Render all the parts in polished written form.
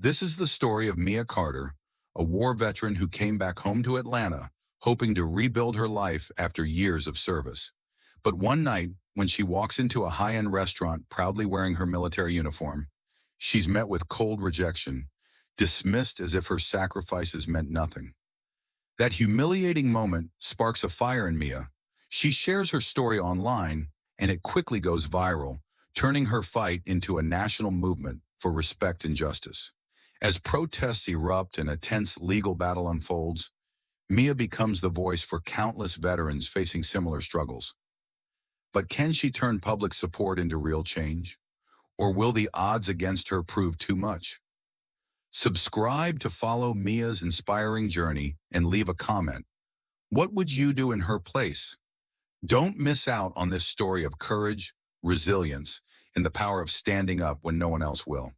This is the story of Mia Carter, a war veteran who came back home to Atlanta, hoping to rebuild her life after years of service. But one night, when she walks into a high-end restaurant proudly wearing her military uniform, she's met with cold rejection, dismissed as if her sacrifices meant nothing. That humiliating moment sparks a fire in Mia. She shares her story online, and it quickly goes viral, turning her fight into a national movement for respect and justice. As protests erupt and a tense legal battle unfolds, Mia becomes the voice for countless veterans facing similar struggles. But can she turn public support into real change? Or will the odds against her prove too much? Subscribe to follow Mia's inspiring journey and leave a comment. What would you do in her place? Don't miss out on this story of courage, resilience, and the power of standing up when no one else will.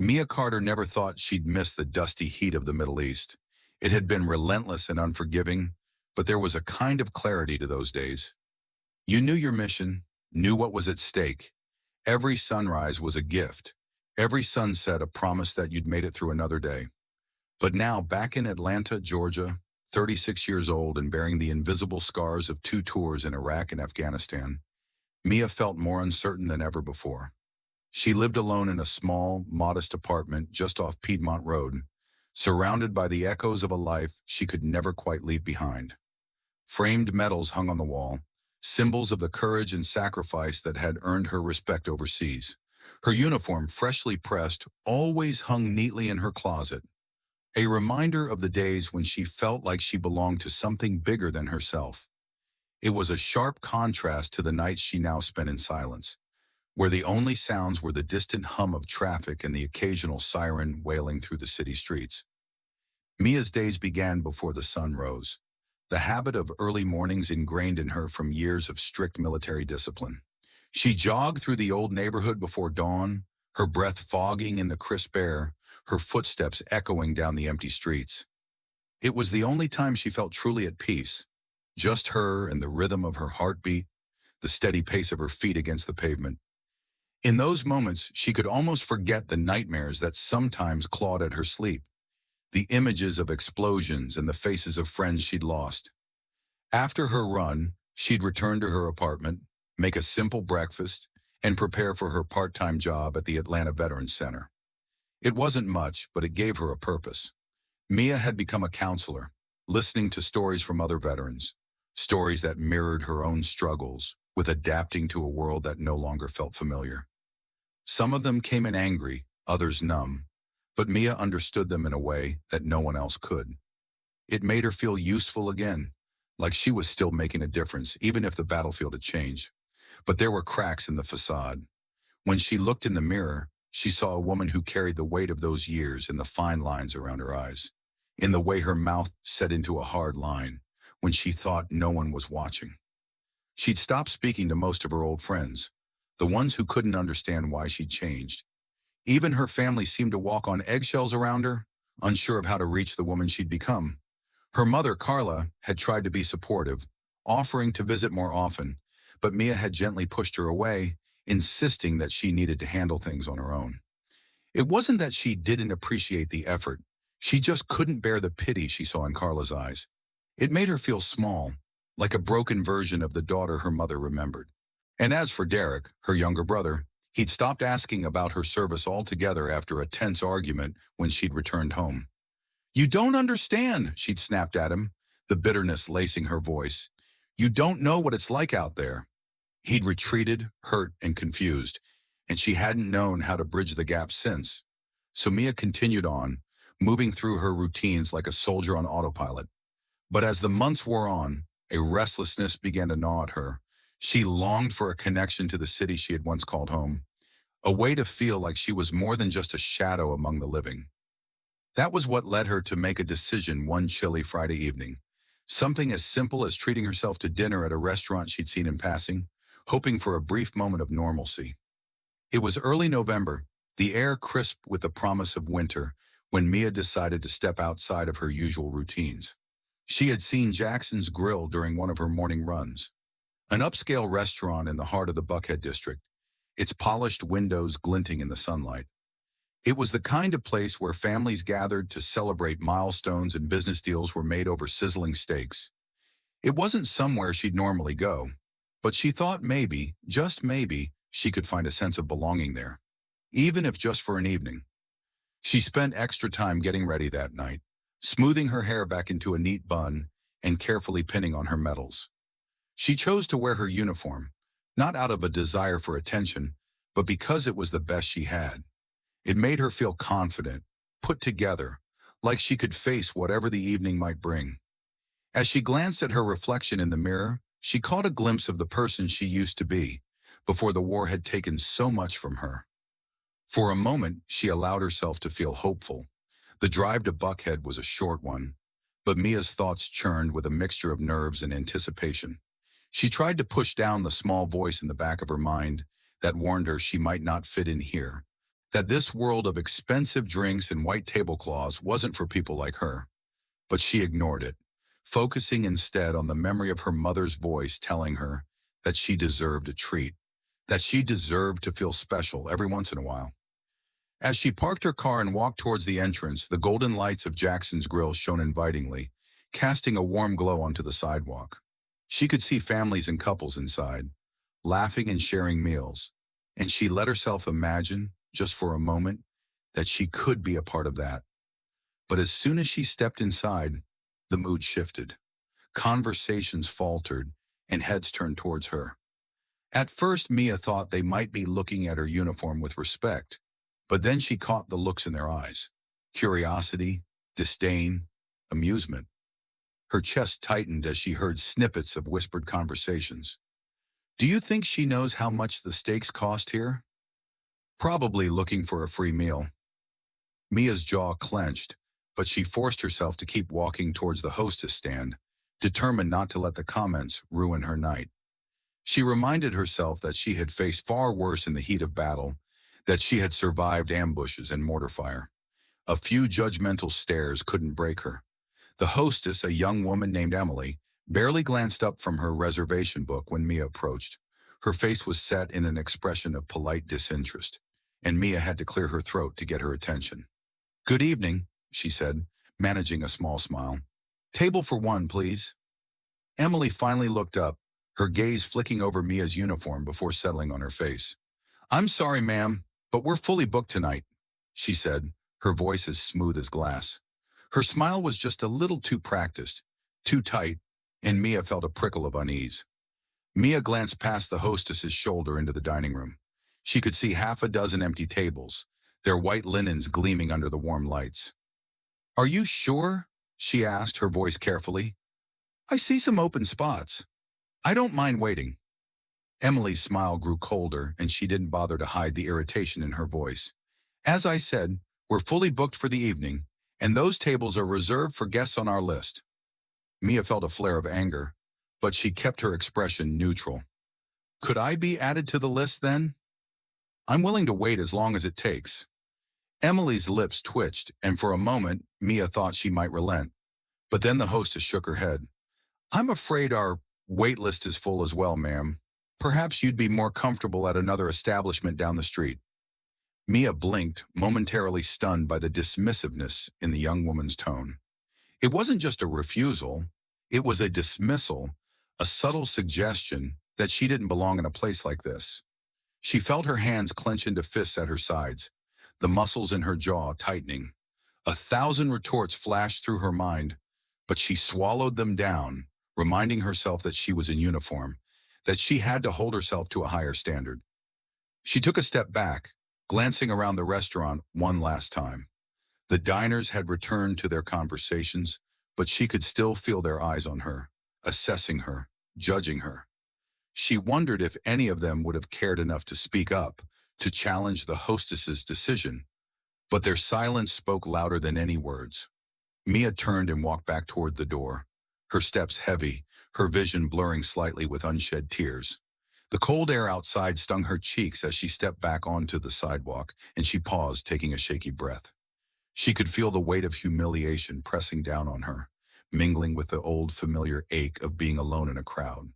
Mia Carter never thought she'd miss the dusty heat of the Middle East. It had been relentless and unforgiving, but there was a kind of clarity to those days. You knew your mission, knew what was at stake. Every sunrise was a gift. Every sunset a promise that you'd made it through another day. But now, back in Atlanta, Georgia, 36 years old and bearing the invisible scars of two tours in Iraq and Afghanistan, Mia felt more uncertain than ever before. She lived alone in a small, modest apartment just off Piedmont Road, surrounded by the echoes of a life she could never quite leave behind. Framed medals hung on the wall, symbols of the courage and sacrifice that had earned her respect overseas. Her uniform, freshly pressed, always hung neatly in her closet, a reminder of the days when she felt like she belonged to something bigger than herself. It was a sharp contrast to the nights she now spent in silence, where the only sounds were the distant hum of traffic and the occasional siren wailing through the city streets. Mia's days began before the sun rose, the habit of early mornings ingrained in her from years of strict military discipline. She jogged through the old neighborhood before dawn, her breath fogging in the crisp air, her footsteps echoing down the empty streets. It was the only time she felt truly at peace, just her and the rhythm of her heartbeat, the steady pace of her feet against the pavement. In those moments, she could almost forget the nightmares that sometimes clawed at her sleep, the images of explosions and the faces of friends she'd lost. After her run, she'd return to her apartment, make a simple breakfast, and prepare for her part-time job at the Atlanta Veterans Center. It wasn't much, but it gave her a purpose. Mia had become a counselor, listening to stories from other veterans, stories that mirrored her own struggles with adapting to a world that no longer felt familiar. Some of them came in angry, others numb, but Mia understood them in a way that no one else could. It made her feel useful again, like she was still making a difference, even if the battlefield had changed. But there were cracks in the facade. When she looked in the mirror, she saw a woman who carried the weight of those years in the fine lines around her eyes, in the way her mouth set into a hard line when she thought no one was watching. She'd stopped speaking to most of her old friends, the ones who couldn't understand why she'd changed. Even her family seemed to walk on eggshells around her, unsure of how to reach the woman she'd become. Her mother, Carla, had tried to be supportive, offering to visit more often, but Mia had gently pushed her away, insisting that she needed to handle things on her own. It wasn't that she didn't appreciate the effort. She just couldn't bear the pity she saw in Carla's eyes. It made her feel small, like a broken version of the daughter her mother remembered. And as for Derek, her younger brother, he'd stopped asking about her service altogether after a tense argument when she'd returned home. "You don't understand," she'd snapped at him, the bitterness lacing her voice. "You don't know what it's like out there." He'd retreated, hurt and confused, and she hadn't known how to bridge the gap since. So Mia continued on, moving through her routines like a soldier on autopilot. But as the months wore on, a restlessness began to gnaw at her. She longed for a connection to the city she had once called home, a way to feel like she was more than just a shadow among the living. That was what led her to make a decision one chilly Friday evening. Something as simple as treating herself to dinner at a restaurant she'd seen in passing, hoping for a brief moment of normalcy. It was early November, the air crisp with the promise of winter, when Mia decided to step outside of her usual routines. She had seen Jackson's Grill during one of her morning runs, an upscale restaurant in the heart of the Buckhead district, its polished windows glinting in the sunlight. It was the kind of place where families gathered to celebrate milestones and business deals were made over sizzling steaks. It wasn't somewhere she'd normally go, but she thought maybe, just maybe, she could find a sense of belonging there, even if just for an evening. She spent extra time getting ready that night, smoothing her hair back into a neat bun and carefully pinning on her medals. She chose to wear her uniform, not out of a desire for attention, but because it was the best she had. It made her feel confident, put together, like she could face whatever the evening might bring. As she glanced at her reflection in the mirror, she caught a glimpse of the person she used to be, before the war had taken so much from her. For a moment, she allowed herself to feel hopeful. The drive to Buckhead was a short one, but Mia's thoughts churned with a mixture of nerves and anticipation. She tried to push down the small voice in the back of her mind that warned her she might not fit in here, that this world of expensive drinks and white tablecloths wasn't for people like her. But she ignored it, focusing instead on the memory of her mother's voice telling her that she deserved a treat, that she deserved to feel special every once in a while. As she parked her car and walked towards the entrance, the golden lights of Jackson's Grill shone invitingly, casting a warm glow onto the sidewalk. She could see families and couples inside, laughing and sharing meals, and she let herself imagine, just for a moment, that she could be a part of that. But as soon as she stepped inside, the mood shifted. Conversations faltered, and heads turned towards her. At first, Mia thought they might be looking at her uniform with respect, but then she caught the looks in their eyes. Curiosity, disdain, amusement. Her chest tightened as she heard snippets of whispered conversations. Do you think she knows how much the steaks cost here? Probably looking for a free meal. Mia's jaw clenched, but she forced herself to keep walking towards the hostess stand, determined not to let the comments ruin her night. She reminded herself that she had faced far worse in the heat of battle, that she had survived ambushes and mortar fire. A few judgmental stares couldn't break her. The hostess, a young woman named Emily, barely glanced up from her reservation book when Mia approached. Her face was set in an expression of polite disinterest, and Mia had to clear her throat to get her attention. Good evening, she said, managing a small smile. Table for one, please. Emily finally looked up, her gaze flicking over Mia's uniform before settling on her face. I'm sorry, ma'am, but we're fully booked tonight, she said, her voice as smooth as glass. Her smile was just a little too practiced, too tight, and Mia felt a prickle of unease. Mia glanced past the hostess's shoulder into the dining room. She could see half a dozen empty tables, their white linens gleaming under the warm lights. Are you sure? She asked, her voice carefully. I see some open spots. I don't mind waiting. Emily's smile grew colder, and she didn't bother to hide the irritation in her voice. As I said, we're fully booked for the evening, and those tables are reserved for guests on our list. Mia felt a flare of anger, but she kept her expression neutral. Could I be added to the list then? I'm willing to wait as long as it takes. Emily's lips twitched, and for a moment, Mia thought she might relent. But then the hostess shook her head. I'm afraid our wait list is full as well, ma'am. Perhaps you'd be more comfortable at another establishment down the street. Mia blinked, momentarily stunned by the dismissiveness in the young woman's tone. It wasn't just a refusal, it was a dismissal, a subtle suggestion that she didn't belong in a place like this. She felt her hands clench into fists at her sides, the muscles in her jaw tightening. 1,000 retorts flashed through her mind, but she swallowed them down, reminding herself that she was in uniform, that she had to hold herself to a higher standard. She took a step back, glancing around the restaurant one last time. The diners had returned to their conversations, but she could still feel their eyes on her, assessing her, judging her. She wondered if any of them would have cared enough to speak up, to challenge the hostess's decision, but their silence spoke louder than any words. Mia turned and walked back toward the door, her steps heavy, her vision blurring slightly with unshed tears. The cold air outside stung her cheeks as she stepped back onto the sidewalk, and she paused, taking a shaky breath. She could feel the weight of humiliation pressing down on her, mingling with the old familiar ache of being alone in a crowd.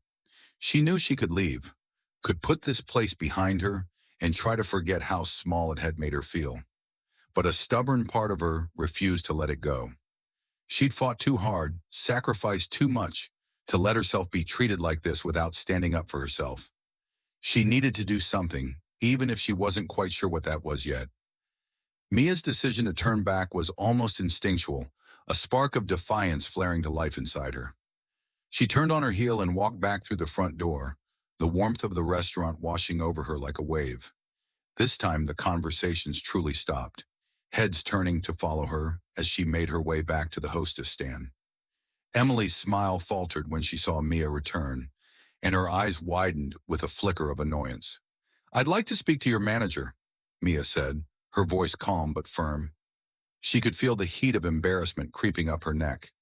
She knew she could leave, could put this place behind her, and try to forget how small it had made her feel. but a stubborn part of her refused to let it go. She'd fought too hard, sacrificed too much, to let herself be treated like this without standing up for herself. She needed to do something, even if she wasn't quite sure what that was yet. Mia's decision to turn back was almost instinctual, a spark of defiance flaring to life inside her. She turned on her heel and walked back through the front door, the warmth of the restaurant washing over her like a wave. This time the conversations truly stopped, heads turning to follow her as she made her way back to the hostess stand. Emily's smile faltered when she saw Mia return, and her eyes widened with a flicker of annoyance. "I'd like to speak to your manager," Mia said, her voice calm but firm. She could feel the heat of embarrassment creeping up her neck,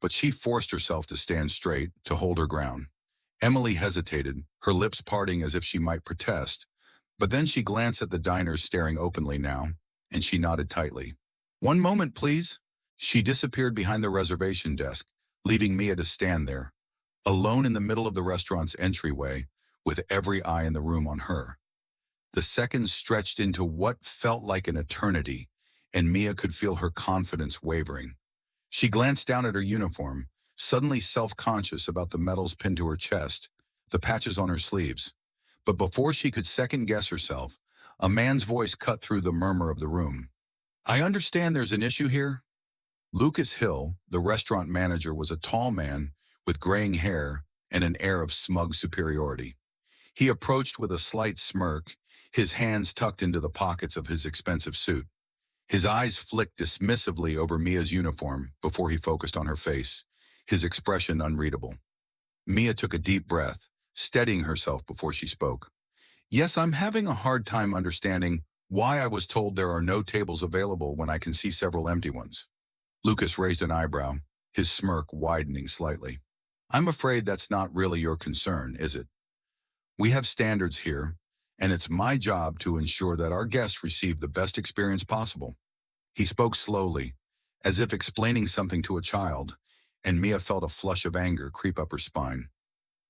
but she forced herself to stand straight, to hold her ground. Emily hesitated, her lips parting as if she might protest, but then she glanced at the diners staring openly now, and she nodded tightly. "One moment, please." She disappeared behind the reservation desk, leaving Mia to stand there, alone in the middle of the restaurant's entryway, with every eye in the room on her. The seconds stretched into what felt like an eternity, and Mia could feel her confidence wavering. She glanced down at her uniform, suddenly self-conscious about the medals pinned to her chest, the patches on her sleeves. But before she could second-guess herself, a man's voice cut through the murmur of the room. "I understand there's an issue here." Lucas Hill, the restaurant manager, was a tall man with graying hair and an air of smug superiority. He approached with a slight smirk, his hands tucked into the pockets of his expensive suit. His eyes flicked dismissively over Mia's uniform before he focused on her face, his expression unreadable. Mia took a deep breath, steadying herself before she spoke. "Yes, I'm having a hard time understanding why I was told there are no tables available when I can see several empty ones." Lucas raised an eyebrow, his smirk widening slightly. "I'm afraid that's not really your concern, is it? We have standards here, and it's my job to ensure that our guests receive the best experience possible." He spoke slowly, as if explaining something to a child, and Mia felt a flush of anger creep up her spine.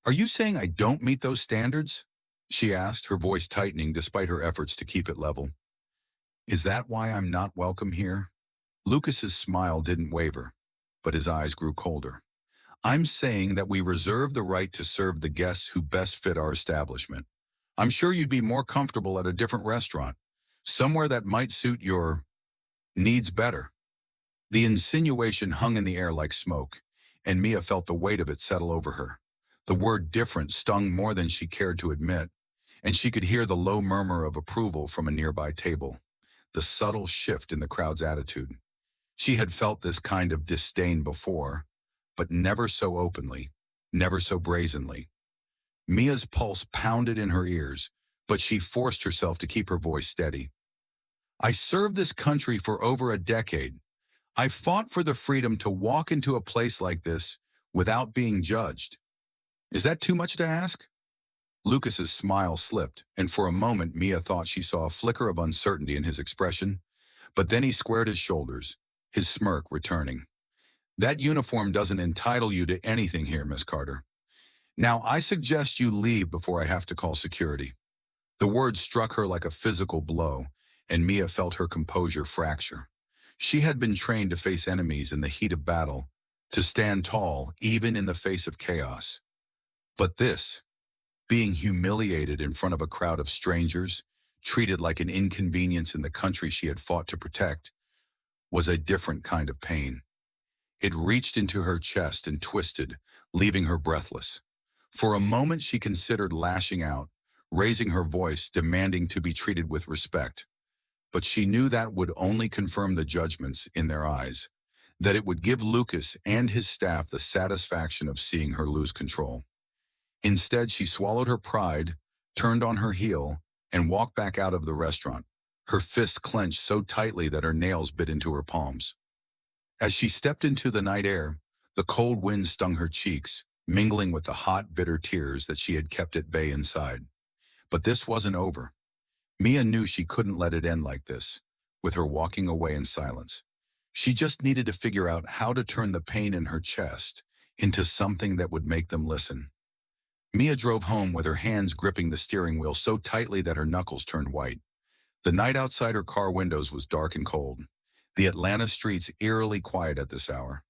"Are you saying I don't meet those standards?" she asked, her voice tightening despite her efforts to keep it level. "Is that why I'm not welcome here?" Lucas's smile didn't waver, but his eyes grew colder. "I'm saying that we reserve the right to serve the guests who best fit our establishment. I'm sure you'd be more comfortable at a different restaurant, somewhere that might suit your needs better." The insinuation hung in the air like smoke, and Mia felt the weight of it settle over her. The word different stung more than she cared to admit, and she could hear the low murmur of approval from a nearby table, the subtle shift in the crowd's attitude. She had felt this kind of disdain before, but never so openly, never so brazenly. Mia's pulse pounded in her ears, but she forced herself to keep her voice steady. "I served this country for over a decade. I fought for the freedom to walk into a place like this without being judged. Is that too much to ask?" Lucas's smile slipped, and for a moment Mia thought she saw a flicker of uncertainty in his expression, but then he squared his shoulders, his smirk returning. "That uniform doesn't entitle you to anything here, Miss Carter. Now, I suggest you leave before I have to call security." The words struck her like a physical blow, and Mia felt her composure fracture. She had been trained to face enemies in the heat of battle, to stand tall even in the face of chaos. But this, being humiliated in front of a crowd of strangers, treated like an inconvenience in the country she had fought to protect, was a different kind of pain. It reached into her chest and twisted, leaving her breathless. For a moment she considered lashing out, raising her voice, demanding to be treated with respect. But she knew that would only confirm the judgments in their eyes, that it would give Lucas and his staff the satisfaction of seeing her lose control. Instead, she swallowed her pride, turned on her heel, and walked back out of the restaurant, her fists clenched so tightly that her nails bit into her palms. As she stepped into the night air, the cold wind stung her cheeks, mingling with the hot, bitter tears that she had kept at bay inside. But this wasn't over. Mia knew she couldn't let it end like this, with her walking away in silence. She just needed to figure out how to turn the pain in her chest into something that would make them listen. Mia drove home with her hands gripping the steering wheel so tightly that her knuckles turned white. The night outside her car windows was dark and cold, the Atlanta streets eerily quiet at this hour.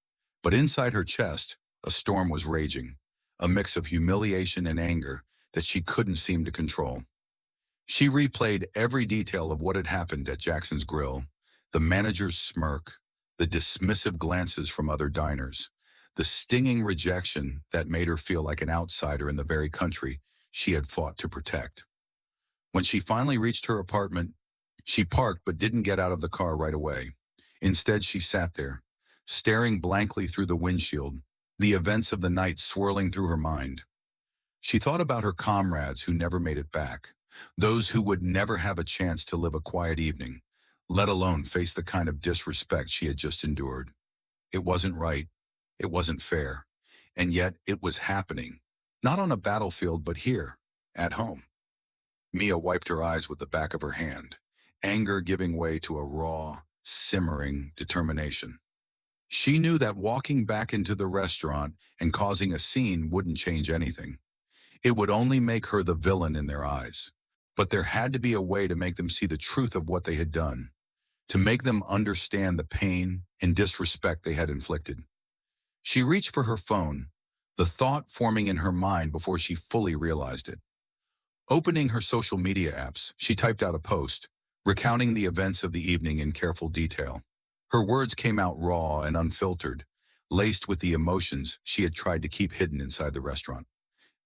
But inside her chest, a storm was raging, a mix of humiliation and anger that she couldn't seem to control. She replayed every detail of what had happened at Jackson's Grill, the manager's smirk, the dismissive glances from other diners, the stinging rejection that made her feel like an outsider in the very country she had fought to protect. When she finally reached her apartment, she parked but didn't get out of the car right away. Instead, she sat there, staring blankly through the windshield, the events of the night swirling through her mind. She thought about her comrades who never made it back, those who would never have a chance to live a quiet evening, let alone face the kind of disrespect she had just endured. It wasn't right. It wasn't fair. And yet it was happening, not on a battlefield, but here, at home. Mia wiped her eyes with the back of her hand, anger giving way to a raw, simmering determination. She knew that walking back into the restaurant and causing a scene wouldn't change anything. It would only make her the villain in their eyes. But there had to be a way to make them see the truth of what they had done, to make them understand the pain and disrespect they had inflicted. She reached for her phone, the thought forming in her mind before she fully realized it. Opening her social media apps, she typed out a post, recounting the events of the evening in careful detail. Her words came out raw and unfiltered, laced with the emotions she had tried to keep hidden inside the restaurant.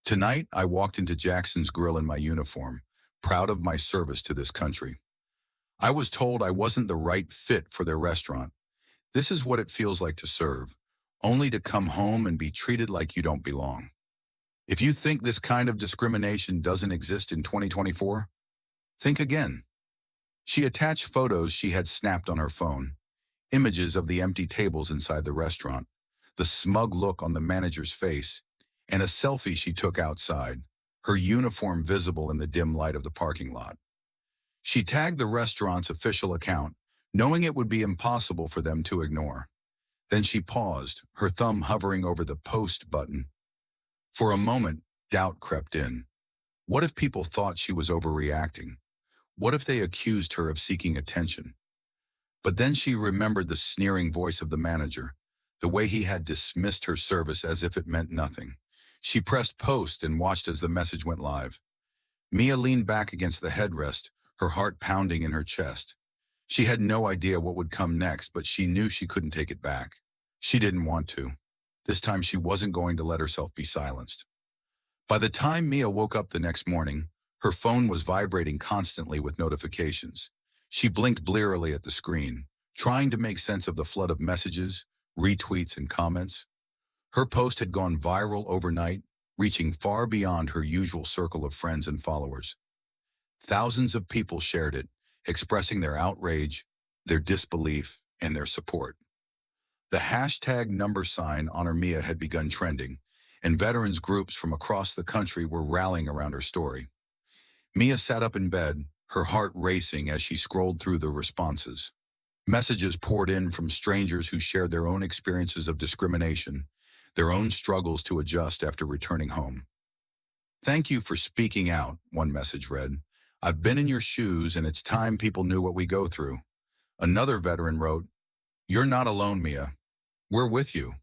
Tonight, I walked into Jackson's Grill in my uniform, proud of my service to this country. I was told I wasn't the right fit for their restaurant. This is what it feels like to serve, only to come home and be treated like you don't belong. If you think this kind of discrimination doesn't exist in 2024, think again. She attached photos she had snapped on her phone, images of the empty tables inside the restaurant, the smug look on the manager's face, and a selfie she took outside, her uniform visible in the dim light of the parking lot. She tagged the restaurant's official account, knowing it would be impossible for them to ignore. Then she paused, her thumb hovering over the post button. For a moment, doubt crept in. What if people thought she was overreacting? What if they accused her of seeking attention? But then she remembered the sneering voice of the manager, the way he had dismissed her service as if it meant nothing. She pressed post and watched as the message went live. Mia leaned back against the headrest, her heart pounding in her chest. She had no idea what would come next, but she knew she couldn't take it back. She didn't want to. This time she wasn't going to let herself be silenced. By the time Mia woke up the next morning, her phone was vibrating constantly with notifications. She blinked blearily at the screen, trying to make sense of the flood of messages, retweets, and comments. Her post had gone viral overnight, reaching far beyond her usual circle of friends and followers. Thousands of people shared it, expressing their outrage, their disbelief, and their support. The hashtag #sign Honor Mia had begun trending, and veterans groups from across the country were rallying around her story. Mia sat up in bed, her heart racing as she scrolled through the responses. Messages poured in from strangers who shared their own experiences of discrimination, their own struggles to adjust after returning home. "Thank you for speaking out," one message read. "I've been in your shoes and it's time people knew what we go through." Another veteran wrote, "You're not alone, Mia. We're with you."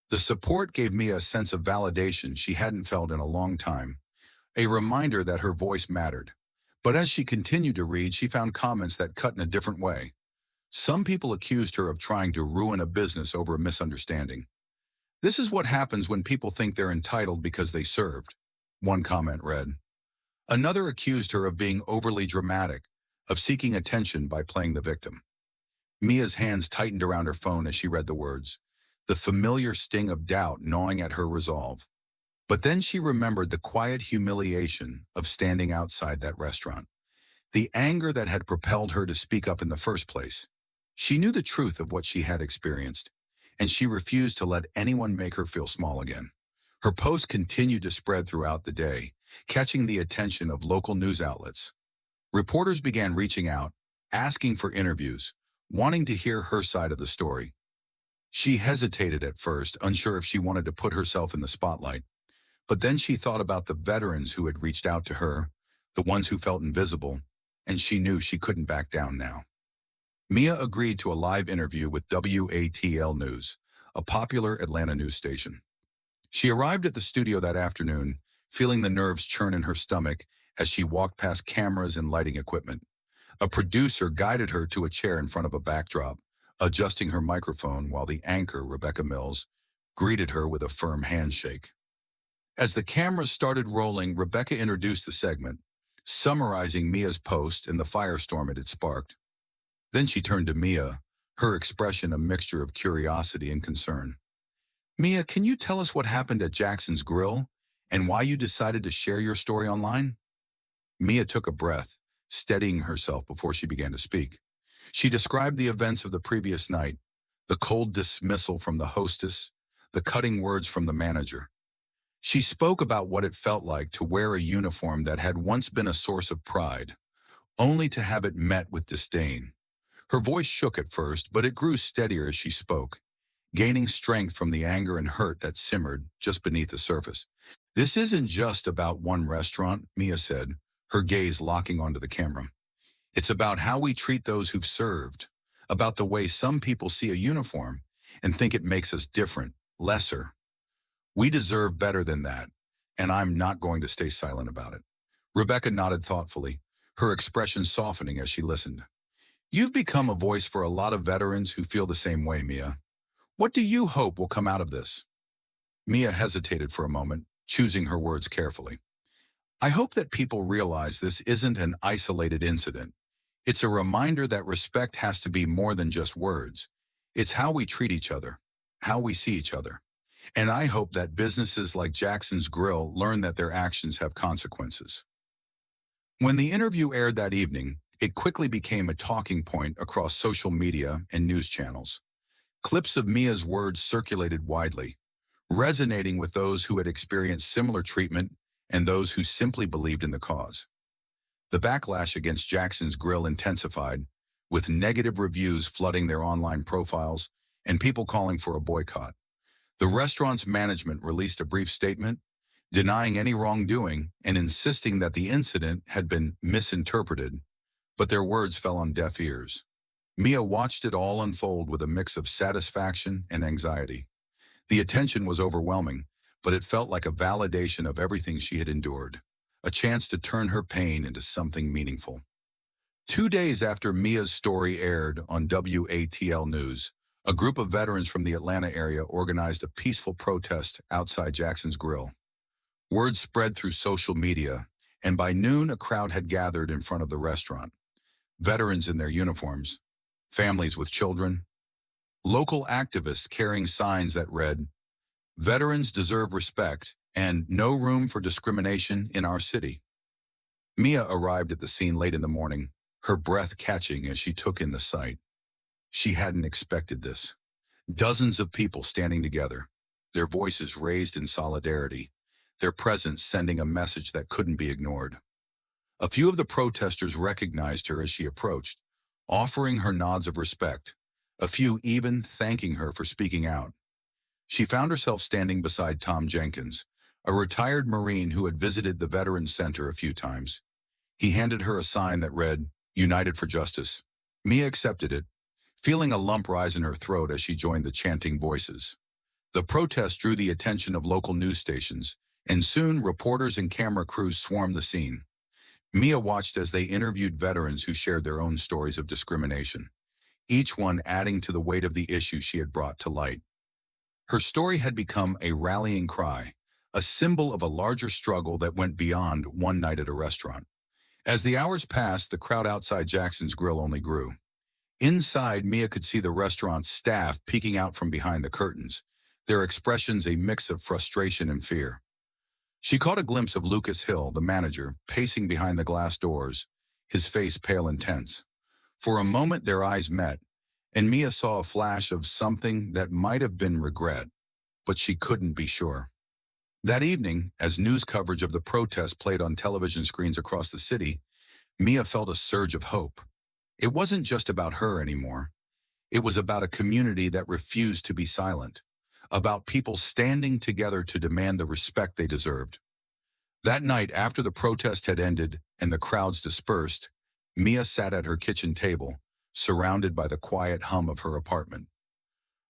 The support gave Mia a sense of validation she hadn't felt in a long time, a reminder that her voice mattered. But as she continued to read, she found comments that cut in a different way. Some people accused her of trying to ruin a business over a misunderstanding. "This is what happens when people think they're entitled because they served," one comment read. Another accused her of being overly dramatic, of seeking attention by playing the victim. Mia's hands tightened around her phone as she read the words, the familiar sting of doubt gnawing at her resolve. But then she remembered the quiet humiliation of standing outside that restaurant, the anger that had propelled her to speak up in the first place. She knew the truth of what she had experienced, and she refused to let anyone make her feel small again. Her post continued to spread throughout the day, catching the attention of local news outlets. Reporters began reaching out, asking for interviews, wanting to hear her side of the story. She hesitated at first, unsure if she wanted to put herself in the spotlight. But then she thought about the veterans who had reached out to her, the ones who felt invisible, and she knew she couldn't back down now. Mia agreed to a live interview with WATL News, a popular Atlanta news station. She arrived at the studio that afternoon, feeling the nerves churn in her stomach as she walked past cameras and lighting equipment. A producer guided her to a chair in front of a backdrop, adjusting her microphone while the anchor, Rebecca Mills, greeted her with a firm handshake. As the cameras started rolling, Rebecca introduced the segment, summarizing Mia's post and the firestorm it had sparked. Then she turned to Mia, her expression a mixture of curiosity and concern. Mia, can you tell us what happened at Jackson's Grill and why you decided to share your story online? Mia took a breath, steadying herself before she began to speak. She described the events of the previous night, the cold dismissal from the hostess, the cutting words from the manager. She spoke about what it felt like to wear a uniform that had once been a source of pride, only to have it met with disdain. Her voice shook at first, but it grew steadier as she spoke, gaining strength from the anger and hurt that simmered just beneath the surface. This isn't just about one restaurant, Mia said, her gaze locking onto the camera. It's about how we treat those who've served, about the way some people see a uniform and think it makes us different, lesser. We deserve better than that, and I'm not going to stay silent about it. Rebecca nodded thoughtfully, her expression softening as she listened. You've become a voice for a lot of veterans who feel the same way, Mia. What do you hope will come out of this? Mia hesitated for a moment, choosing her words carefully. I hope that people realize this isn't an isolated incident. It's a reminder that respect has to be more than just words. It's how we treat each other, how we see each other. And I hope that businesses like Jackson's Grill learn that their actions have consequences. When the interview aired that evening, it quickly became a talking point across social media and news channels. Clips of Mia's words circulated widely, resonating with those who had experienced similar treatment and those who simply believed in the cause. The backlash against Jackson's Grill intensified, with negative reviews flooding their online profiles and people calling for a boycott. The restaurant's management released a brief statement, denying any wrongdoing and insisting that the incident had been misinterpreted, but their words fell on deaf ears. Mia watched it all unfold with a mix of satisfaction and anxiety. The attention was overwhelming, but it felt like a validation of everything she had endured, a chance to turn her pain into something meaningful. 2 days after Mia's story aired on WATL News, a group of veterans from the Atlanta area organized a peaceful protest outside Jackson's Grill. Word spread through social media, and by noon a crowd had gathered in front of the restaurant. Veterans in their uniforms, families with children, local activists carrying signs that read, "Veterans deserve respect and no room for discrimination in our city." Mia arrived at the scene late in the morning, her breath catching as she took in the sight. She hadn't expected this. Dozens of people standing together, their voices raised in solidarity, their presence sending a message that couldn't be ignored. A few of the protesters recognized her as she approached, offering her nods of respect, a few even thanking her for speaking out. She found herself standing beside Tom Jenkins, a retired Marine who had visited the Veterans Center a few times. He handed her a sign that read, "United for Justice." Mia accepted it, feeling a lump rise in her throat as she joined the chanting voices. The protest drew the attention of local news stations, and soon reporters and camera crews swarmed the scene. Mia watched as they interviewed veterans who shared their own stories of discrimination, each one adding to the weight of the issue she had brought to light. Her story had become a rallying cry, a symbol of a larger struggle that went beyond one night at a restaurant. As the hours passed, the crowd outside Jackson's Grill only grew. Inside, Mia could see the restaurant's staff peeking out from behind the curtains, their expressions a mix of frustration and fear. She caught a glimpse of Lucas Hill, the manager, pacing behind the glass doors, his face pale and tense. For a moment their eyes met, and Mia saw a flash of something that might have been regret, but she couldn't be sure. That evening, as news coverage of the protest played on television screens across the city, Mia felt a surge of hope. It wasn't just about her anymore. It was about a community that refused to be silent, about people standing together to demand the respect they deserved. That night, after the protest had ended and the crowds dispersed, Mia sat at her kitchen table, surrounded by the quiet hum of her apartment.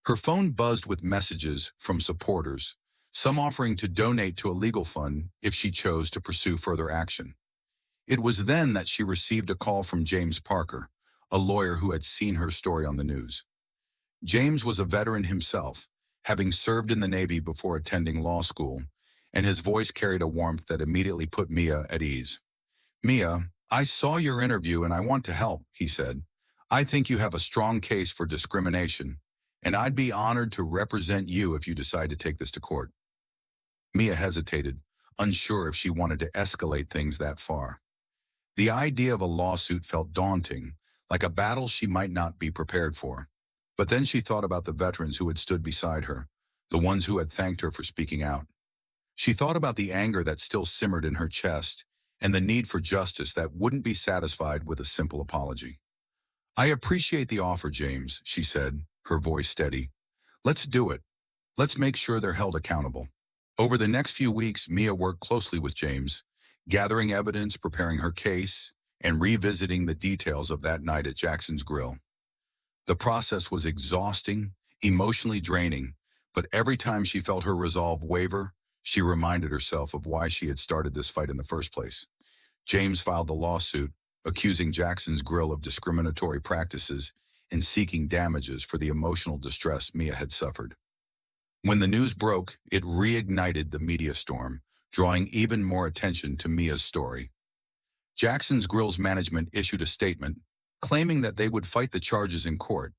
Her phone buzzed with messages from supporters, some offering to donate to a legal fund if she chose to pursue further action. It was then that she received a call from James Parker, a lawyer who had seen her story on the news. James was a veteran himself, having served in the Navy before attending law school, and his voice carried a warmth that immediately put Mia at ease. "Mia, I saw your interview and I want to help," he said. "I think you have a strong case for discrimination, and I'd be honored to represent you if you decide to take this to court." Mia hesitated, unsure if she wanted to escalate things that far. The idea of a lawsuit felt daunting, like a battle she might not be prepared for. But then she thought about the veterans who had stood beside her, the ones who had thanked her for speaking out. She thought about the anger that still simmered in her chest and the need for justice that wouldn't be satisfied with a simple apology. "I appreciate the offer, James," she said, her voice steady. "Let's do it. Let's make sure they're held accountable." Over the next few weeks, Mia worked closely with James, gathering evidence, preparing her case, and revisiting the details of that night at Jackson's Grill. The process was exhausting, emotionally draining, but every time she felt her resolve waver, she reminded herself of why she had started this fight in the first place. James filed the lawsuit, accusing Jackson's Grill of discriminatory practices and seeking damages for the emotional distress Mia had suffered. When the news broke, it reignited the media storm, drawing even more attention to Mia's story. Jackson's Grill's management issued a statement, claiming that they would fight the charges in court,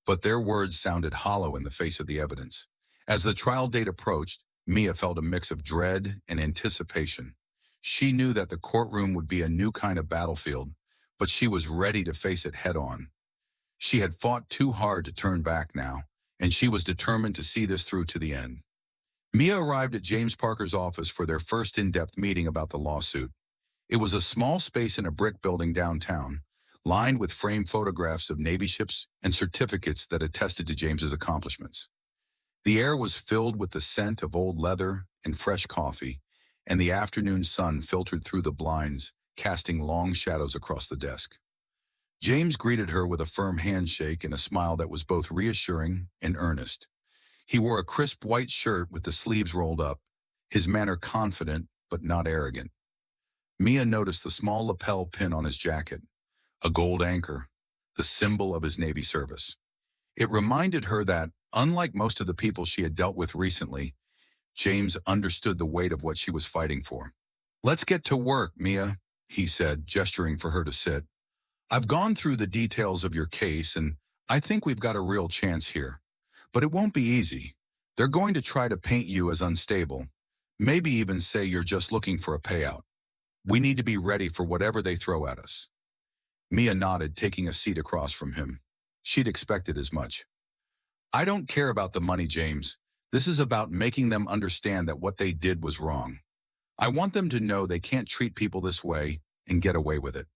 but their words sounded hollow in the face of the evidence. As the trial date approached, Mia felt a mix of dread and anticipation. She knew that the courtroom would be a new kind of battlefield, but she was ready to face it head-on. She had fought too hard to turn back now, and she was determined to see this through to the end. Mia arrived at James Parker's office for their first in-depth meeting about the lawsuit. It was a small space in a brick building downtown, lined with framed photographs of Navy ships and certificates that attested to James's accomplishments. The air was filled with the scent of old leather and fresh coffee, and the afternoon sun filtered through the blinds, casting long shadows across the desk. James greeted her with a firm handshake and a smile that was both reassuring and earnest. He wore a crisp white shirt with the sleeves rolled up, his manner confident but not arrogant. Mia noticed the small lapel pin on his jacket, a gold anchor, the symbol of his Navy service. It reminded her that, unlike most of the people she had dealt with recently, James understood the weight of what she was fighting for. "Let's get to work, Mia," he said, gesturing for her to sit. "I've gone through the details of your case, and I think we've got a real chance here. But it won't be easy. They're going to try to paint you as unstable, maybe even say you're just looking for a payout. We need to be ready for whatever they throw at us." Mia nodded, taking a seat across from him. She'd expected as much. "I don't care about the money, James. This is about making them understand that what they did was wrong. I want them to know they can't treat people this way and get away with it."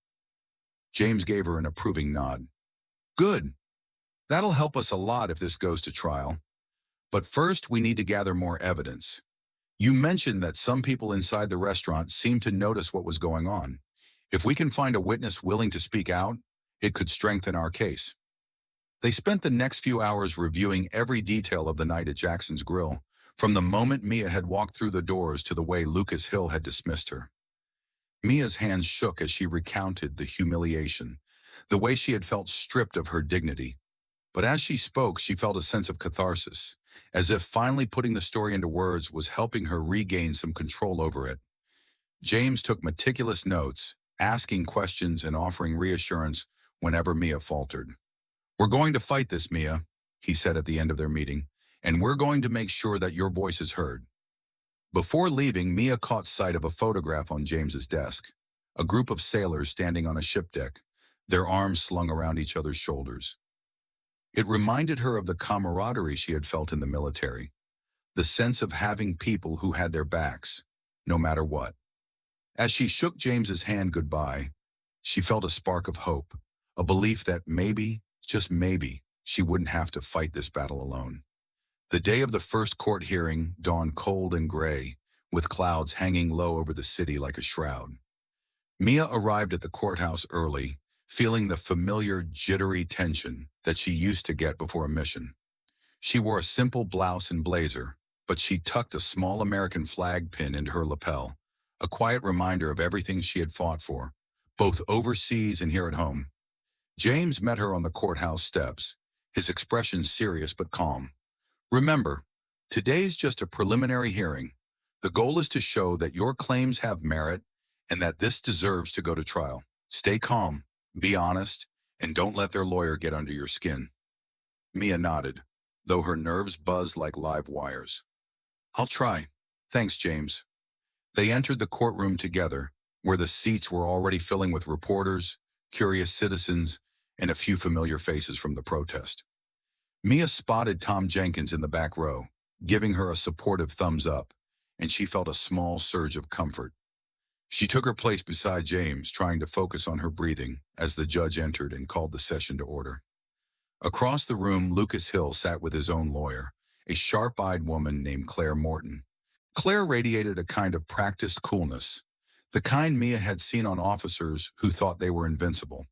James gave her an approving nod. "Good. That'll help us a lot if this goes to trial. But first, we need to gather more evidence. You mentioned that some people inside the restaurant seemed to notice what was going on. If we can find a witness willing to speak out, it could strengthen our case." They spent the next few hours reviewing every detail of the night at Jackson's Grill, from the moment Mia had walked through the doors to the way Lucas Hill had dismissed her. Mia's hands shook as she recounted the humiliation, the way she had felt stripped of her dignity. But as she spoke, she felt a sense of catharsis, as if finally putting the story into words was helping her regain some control over it. James took meticulous notes, asking questions and offering reassurance whenever Mia faltered. "We're going to fight this, Mia," he said at the end of their meeting, "and we're going to make sure that your voice is heard." Before leaving, Mia caught sight of a photograph on James's desk, a group of sailors standing on a ship deck, their arms slung around each other's shoulders. It reminded her of the camaraderie she had felt in the military, the sense of having people who had their backs, no matter what. As she shook James's hand goodbye, she felt a spark of hope, a belief that maybe, just maybe, she wouldn't have to fight this battle alone. The day of the first court hearing dawned cold and gray, with clouds hanging low over the city like a shroud. Mia arrived at the courthouse early, feeling the familiar jittery tension that she used to get before a mission. She wore a simple blouse and blazer, but she tucked a small American flag pin into her lapel, a quiet reminder of everything she had fought for, both overseas and here at home. James met her on the courthouse steps, his expression serious but calm. Remember, today's just a preliminary hearing. The goal is to show that your claims have merit and that this deserves to go to trial. Stay calm, be honest, and don't let their lawyer get under your skin. Mia nodded, though her nerves buzzed like live wires. I'll try. Thanks, James. They entered the courtroom together, where the seats were already filling with reporters, curious citizens, and a few familiar faces from the protest. Mia spotted Tom Jenkins in the back row, giving her a supportive thumbs up, and she felt a small surge of comfort. She took her place beside James, trying to focus on her breathing as the judge entered and called the session to order. Across the room, Lucas Hill sat with his own lawyer, a sharp-eyed woman named Claire Morton. Claire radiated a kind of practiced coolness, the kind Mia had seen on officers who thought they were invincible.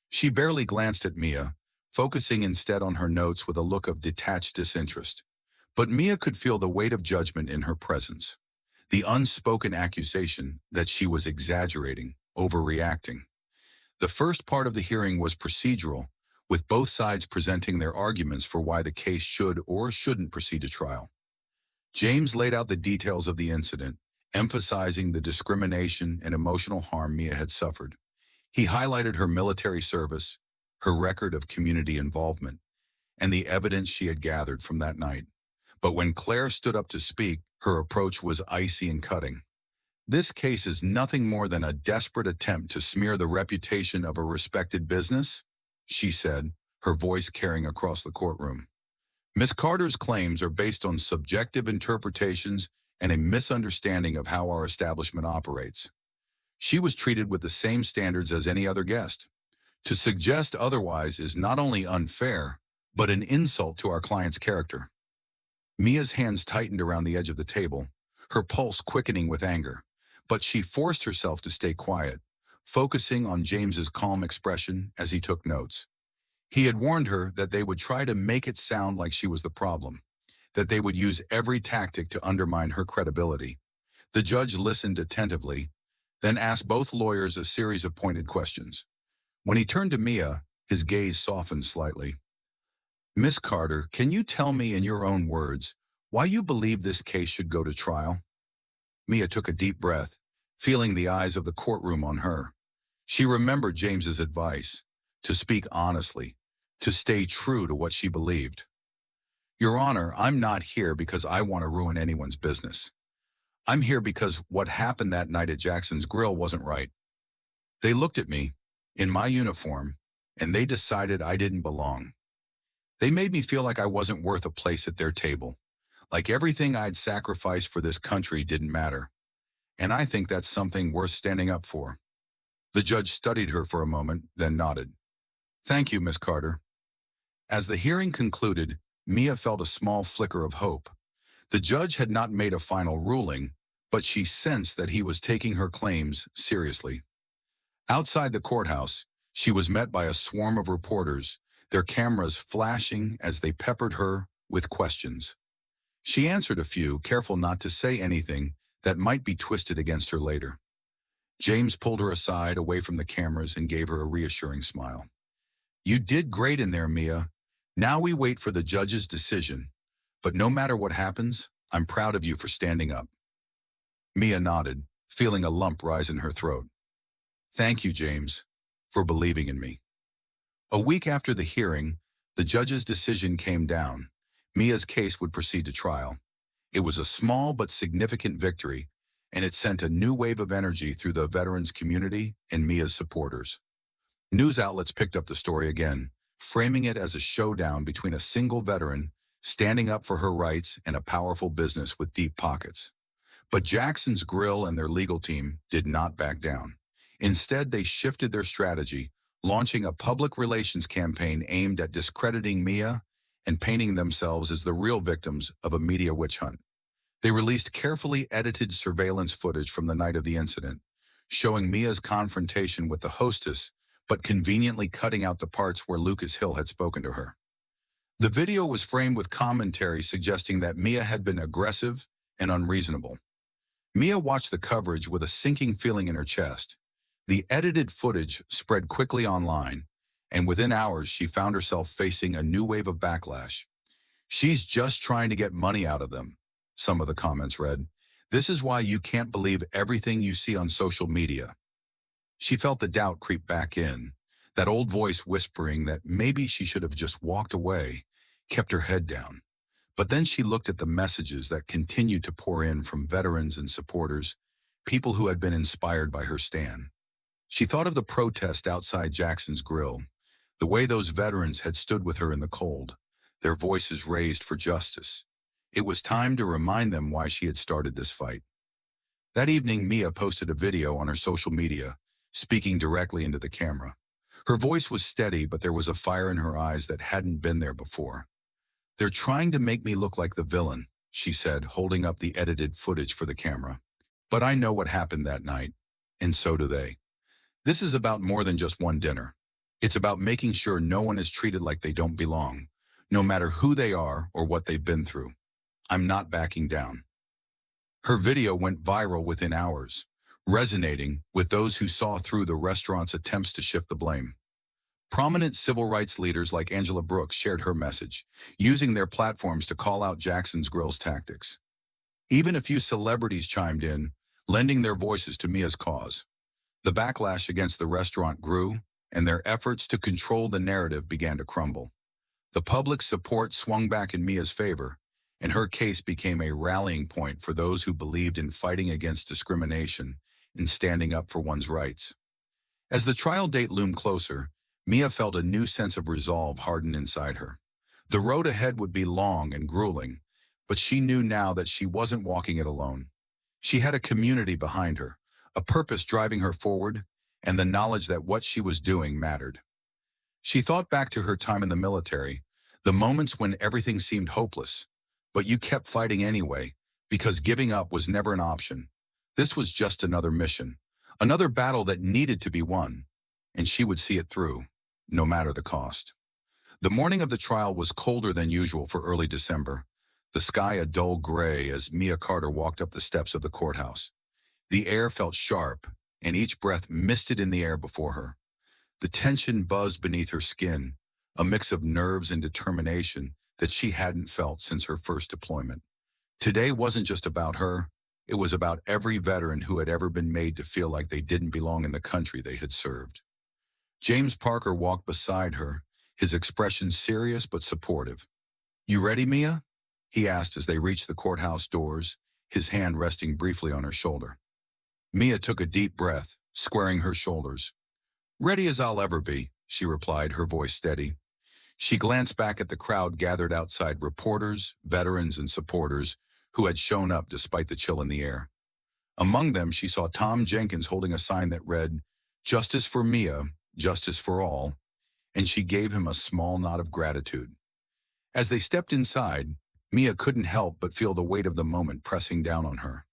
She barely glanced at Mia, focusing instead on her notes with a look of detached disinterest. But Mia could feel the weight of judgment in her presence, the unspoken accusation that she was exaggerating, overreacting. The first part of the hearing was procedural, with both sides presenting their arguments for why the case should or shouldn't proceed to trial. James laid out the details of the incident, emphasizing the discrimination and emotional harm Mia had suffered. He highlighted her military service, her record of community involvement, and the evidence she had gathered from that night. But when Claire stood up to speak, her approach was icy and cutting. This case is nothing more than a desperate attempt to smear the reputation of a respected business, she said, her voice carrying across the courtroom. Miss Carter's claims are based on subjective interpretations and a misunderstanding of how our establishment operates. She was treated with the same standards as any other guest. To suggest otherwise is not only unfair, but an insult to our client's character. Mia's hands tightened around the edge of the table, her pulse quickening with anger, but she forced herself to stay quiet, focusing on James's calm expression as he took notes. He had warned her that they would try to make it sound like she was the problem, that they would use every tactic to undermine her credibility. The judge listened attentively, then asked both lawyers a series of pointed questions. When he turned to Mia, his gaze softened slightly. Miss Carter, can you tell me in your own words why you believe this case should go to trial? Mia took a deep breath, feeling the eyes of the courtroom on her. She remembered James's advice, to speak honestly, to stay true to what she believed. Your Honor, I'm not here because I want to ruin anyone's business. I'm here because what happened that night at Jackson's Grill wasn't right. They looked at me, in my uniform, and they decided I didn't belong. They made me feel like I wasn't worth a place at their table, like everything I'd sacrificed for this country didn't matter. And I think that's something worth standing up for. The judge studied her for a moment, then nodded. Thank you, Miss Carter. As the hearing concluded, Mia felt a small flicker of hope. The judge had not made a final ruling, but she sensed that he was taking her claims seriously. Outside the courthouse, she was met by a swarm of reporters, their cameras flashing as they peppered her with questions. She answered a few, careful not to say anything that might be twisted against her later. James pulled her aside, away from the cameras, and gave her a reassuring smile. You did great in there, Mia. Now we wait for the judge's decision. But no matter what happens, I'm proud of you for standing up. Mia nodded, feeling a lump rise in her throat. Thank you, James, for believing in me. A week after the hearing, the judge's decision came down. Mia's case would proceed to trial. It was a small but significant victory, and it sent a new wave of energy through the veterans community and Mia's supporters. News outlets picked up the story again, framing it as a showdown between a single veteran standing up for her rights and a powerful business with deep pockets. But Jackson's Grill and their legal team did not back down. Instead, they shifted their strategy, launching a public relations campaign aimed at discrediting Mia and painting themselves as the real victims of a media witch hunt. They released carefully edited surveillance footage from the night of the incident, showing Mia's confrontation with the hostess but conveniently cutting out the parts where Lucas Hill had spoken to her. The video was framed with commentary suggesting that Mia had been aggressive and unreasonable. Mia watched the coverage with a sinking feeling in her chest. The edited footage spread quickly online, and within hours she found herself facing a new wave of backlash. "She's just trying to get money out of them," some of the comments read. "This is why you can't believe everything you see on social media." She felt the doubt creep back in. That old voice whispering that maybe she should have just walked away kept her head down. But then she looked at the messages that continued to pour in from veterans and supporters, people who had been inspired by her stand. She thought of the protest outside Jackson's Grill, the way those veterans had stood with her in the cold, their voices raised for justice. It was time to remind them why she had started this fight. That evening, Mia posted a video on her social media, speaking directly into the camera. Her voice was steady, but there was a fire in her eyes that hadn't been there before. "They're trying to make me look like the villain," she said, holding up the edited footage for the camera. "But I know what happened that night, and so do they. This is about more than just one dinner. It's about making sure no one is treated like they don't belong, no matter who they are or what they've been through. I'm not backing down." Her video went viral within hours, resonating with those who saw through the restaurant's attempts to shift the blame. Prominent civil rights leaders like Angela Brooks shared her message, using their platforms to call out Jackson's Grill's tactics. Even a few celebrities chimed in, lending their voices to Mia's cause. The backlash against the restaurant grew, and their efforts to control the narrative began to crumble. The public's support swung back in Mia's favor, and her case became a rallying point for those who believed in fighting against discrimination and standing up for one's rights. As the trial date loomed closer, Mia felt a new sense of resolve harden inside her. The road ahead would be long and grueling, but she knew now that she wasn't walking it alone. She had a community behind her, a purpose driving her forward, and the knowledge that what she was doing mattered. She thought back to her time in the military, the moments when everything seemed hopeless, but you kept fighting anyway, because giving up was never an option. This was just another mission, another battle that needed to be won, and she would see it through, no matter the cost. The morning of the trial was colder than usual for early December, the sky a dull gray as Mia Carter walked up the steps of the courthouse. The air felt sharp, and each breath misted in the air before her. The tension buzzed beneath her skin, a mix of nerves and determination that she hadn't felt since her first deployment. Today wasn't just about her, it was about every veteran who had ever been made to feel like they didn't belong in the country they had served. James Parker walked beside her, his expression serious but supportive. "You ready, Mia?" he asked as they reached the courthouse doors, his hand resting briefly on her shoulder. Mia took a deep breath, squaring her shoulders. "Ready as I'll ever be," she replied, her voice steady. She glanced back at the crowd gathered outside, reporters, veterans, and supporters who had shown up despite the chill in the air. Among them, she saw Tom Jenkins holding a sign that read, "Justice for Mia, justice for all," and she gave him a small nod of gratitude. As they stepped inside, Mia couldn't help but feel the weight of the moment pressing down on her.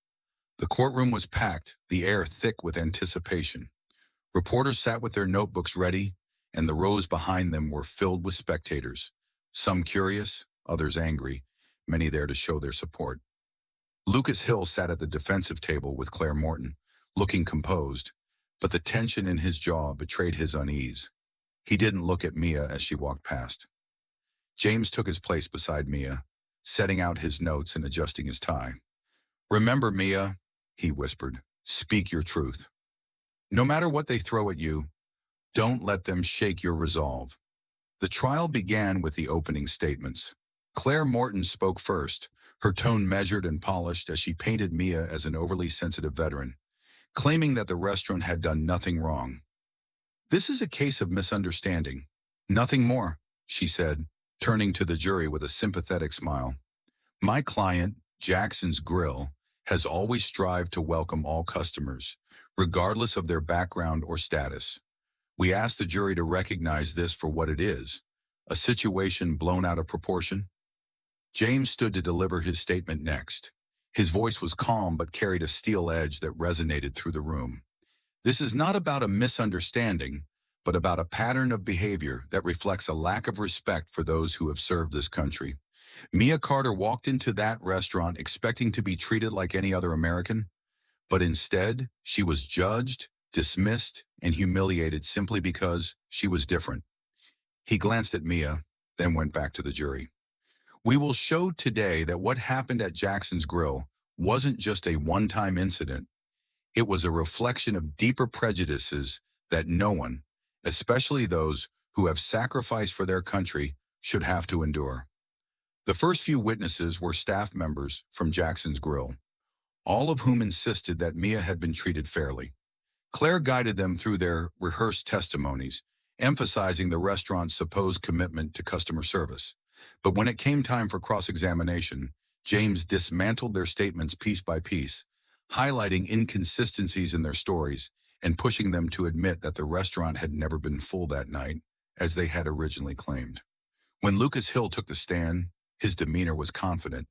The courtroom was packed, the air thick with anticipation. Reporters sat with their notebooks ready, and the rows behind them were filled with spectators, some curious, others angry, many there to show their support. Lucas Hill sat at the defensive table with Claire Morton, looking composed, but the tension in his jaw betrayed his unease. He didn't look at Mia as she walked past. James took his place beside Mia, setting out his notes and adjusting his tie. "Remember, Mia," he whispered, "speak your truth. No matter what they throw at you, don't let them shake your resolve." The trial began with the opening statements. Claire Morton spoke first, her tone measured and polished as she painted Mia as an overly sensitive veteran, claiming that the restaurant had done nothing wrong. "This is a case of misunderstanding. Nothing more," she said, turning to the jury with a sympathetic smile. "My client, Jackson's Grill, has always strived to welcome all customers, regardless of their background or status. We ask the jury to recognize this for what it is, a situation blown out of proportion." James stood to deliver his statement next. His voice was calm but carried a steel edge that resonated through the room. "This is not about a misunderstanding, but about a pattern of behavior that reflects a lack of respect for those who have served this country. Mia Carter walked into that restaurant expecting to be treated like any other American, but instead, she was judged, dismissed, and humiliated simply because she was different. He glanced at Mia, then went back to the jury. We will show today that what happened at Jackson's Grill wasn't just a one-time incident. It was a reflection of deeper prejudices that no one, especially those who have sacrificed for their country, should have to endure. The first few witnesses were staff members from Jackson's Grill, all of whom insisted that Mia had been treated fairly. Claire guided them through their rehearsed testimonies, emphasizing the restaurant's supposed commitment to customer service. But when it came time for cross-examination, James dismantled their statements piece by piece, highlighting inconsistencies in their stories and pushing them to admit that the restaurant had never been full that night, as they had originally claimed. When Lucas Hill took the stand, his demeanor was confident,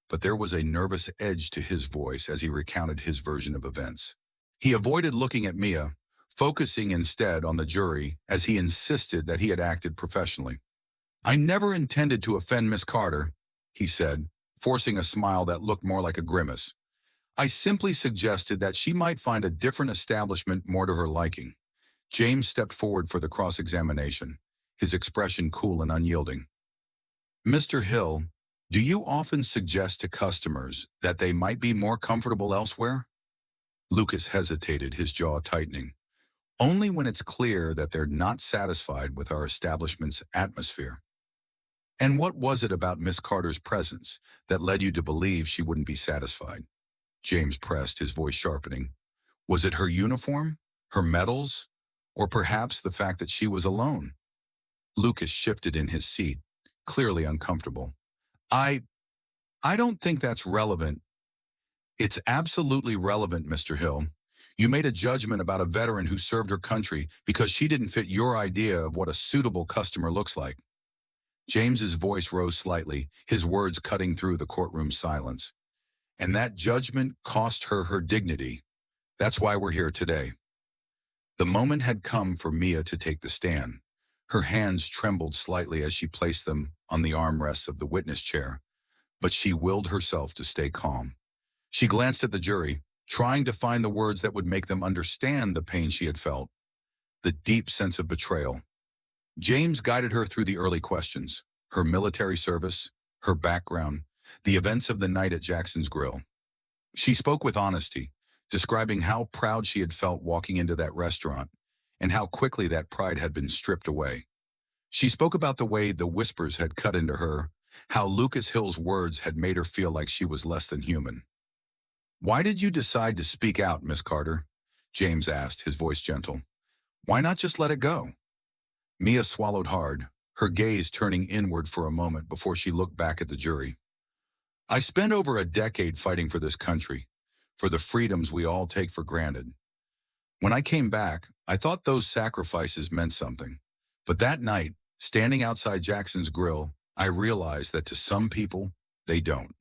but there was a nervous edge to his voice as he recounted his version of events. He avoided looking at Mia, focusing instead on the jury as he insisted that he had acted professionally. "I never intended to offend Miss Carter," he said, forcing a smile that looked more like a grimace. "I simply suggested that she might find a different establishment more to her liking." James stepped forward for the cross-examination, his expression cool and unyielding. "Mr. Hill, do you often suggest to customers that they might be more comfortable elsewhere?" Lucas hesitated, his jaw tightening. "Only when it's clear that they're not satisfied with our establishment's atmosphere." "And what was it about Miss Carter's presence that led you to believe she wouldn't be satisfied?" James pressed, his voice sharpening. "Was it her uniform, her medals, or perhaps the fact that she was alone?" Lucas shifted in his seat, clearly uncomfortable. I don't think that's relevant." "It's absolutely relevant, Mr. Hill. You made a judgment about a veteran who served her country because she didn't fit your idea of what a suitable customer looks like." James's voice rose slightly, his words cutting through the courtroom silence. "And that judgment cost her her dignity. That's why we're here today." The moment had come for Mia to take the stand. Her hands trembled slightly as she placed them on the armrests of the witness chair, but she willed herself to stay calm. She glanced at the jury, trying to find the words that would make them understand the pain she had felt, the deep sense of betrayal. James guided her through the early questions: her military service, her background, the events of the night at Jackson's Grill. She spoke with honesty, describing how proud she had felt walking into that restaurant and how quickly that pride had been stripped away. She spoke about the way the whispers had cut into her, how Lucas Hill's words had made her feel like she was less than human. "Why did you decide to speak out, Miss Carter?" James asked, his voice gentle. "Why not just let it go?" Mia swallowed hard, her gaze turning inward for a moment before she looked back at the jury. "I spent over a decade fighting for this country, for the freedoms we all take for granted. When I came back, I thought those sacrifices meant something. But that night, standing outside Jackson's Grill, I realized that to some people, they don't.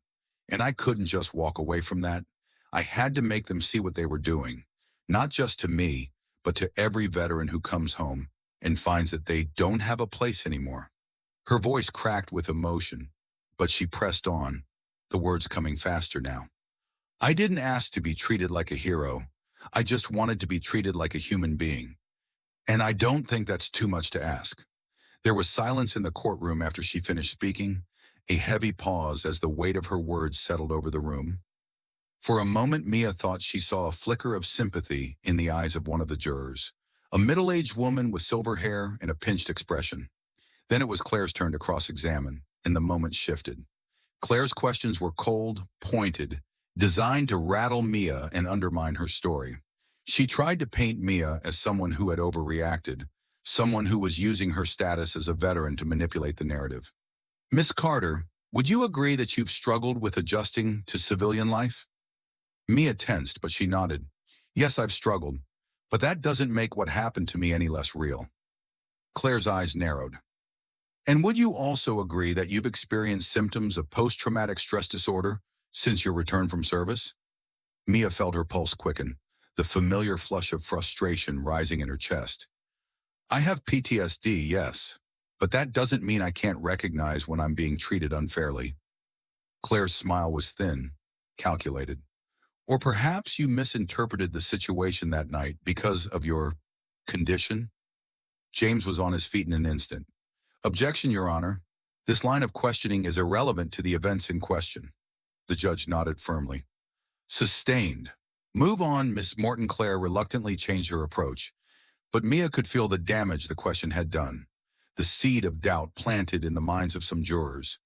And I couldn't just walk away from that. I had to make them see what they were doing, not just to me, but to every veteran who comes home and finds that they don't have a place anymore." Her voice cracked with emotion, but she pressed on, the words coming faster now. "I didn't ask to be treated like a hero. I just wanted to be treated like a human being. And I don't think that's too much to ask." There was silence in the courtroom after she finished speaking, a heavy pause as the weight of her words settled over the room. For a moment, Mia thought she saw a flicker of sympathy in the eyes of one of the jurors, a middle-aged woman with silver hair and a pinched expression. Then it was Claire's turn to cross-examine, and the moment shifted. Claire's questions were cold, pointed, designed to rattle Mia and undermine her story. She tried to paint Mia as someone who had overreacted, someone who was using her status as a veteran to manipulate the narrative. "Miss Carter, would you agree that you've struggled with adjusting to civilian life?" Mia tensed, but she nodded. "Yes, I've struggled, but that doesn't make what happened to me any less real." Claire's eyes narrowed. "And would you also agree that you've experienced symptoms of post-traumatic stress disorder since your return from service?" Mia felt her pulse quicken, the familiar flush of frustration rising in her chest. I have PTSD, yes, but that doesn't mean I can't recognize when I'm being treated unfairly. Claire's smile was thin, calculated. Or perhaps you misinterpreted the situation that night because of your condition? James was on his feet in an instant. Objection, Your Honor. This line of questioning is irrelevant to the events in question. The judge nodded firmly. Sustained. Move on, Miss Morton. Claire reluctantly changed her approach, but Mia could feel the damage the question had done, the seed of doubt planted in the minds of some jurors.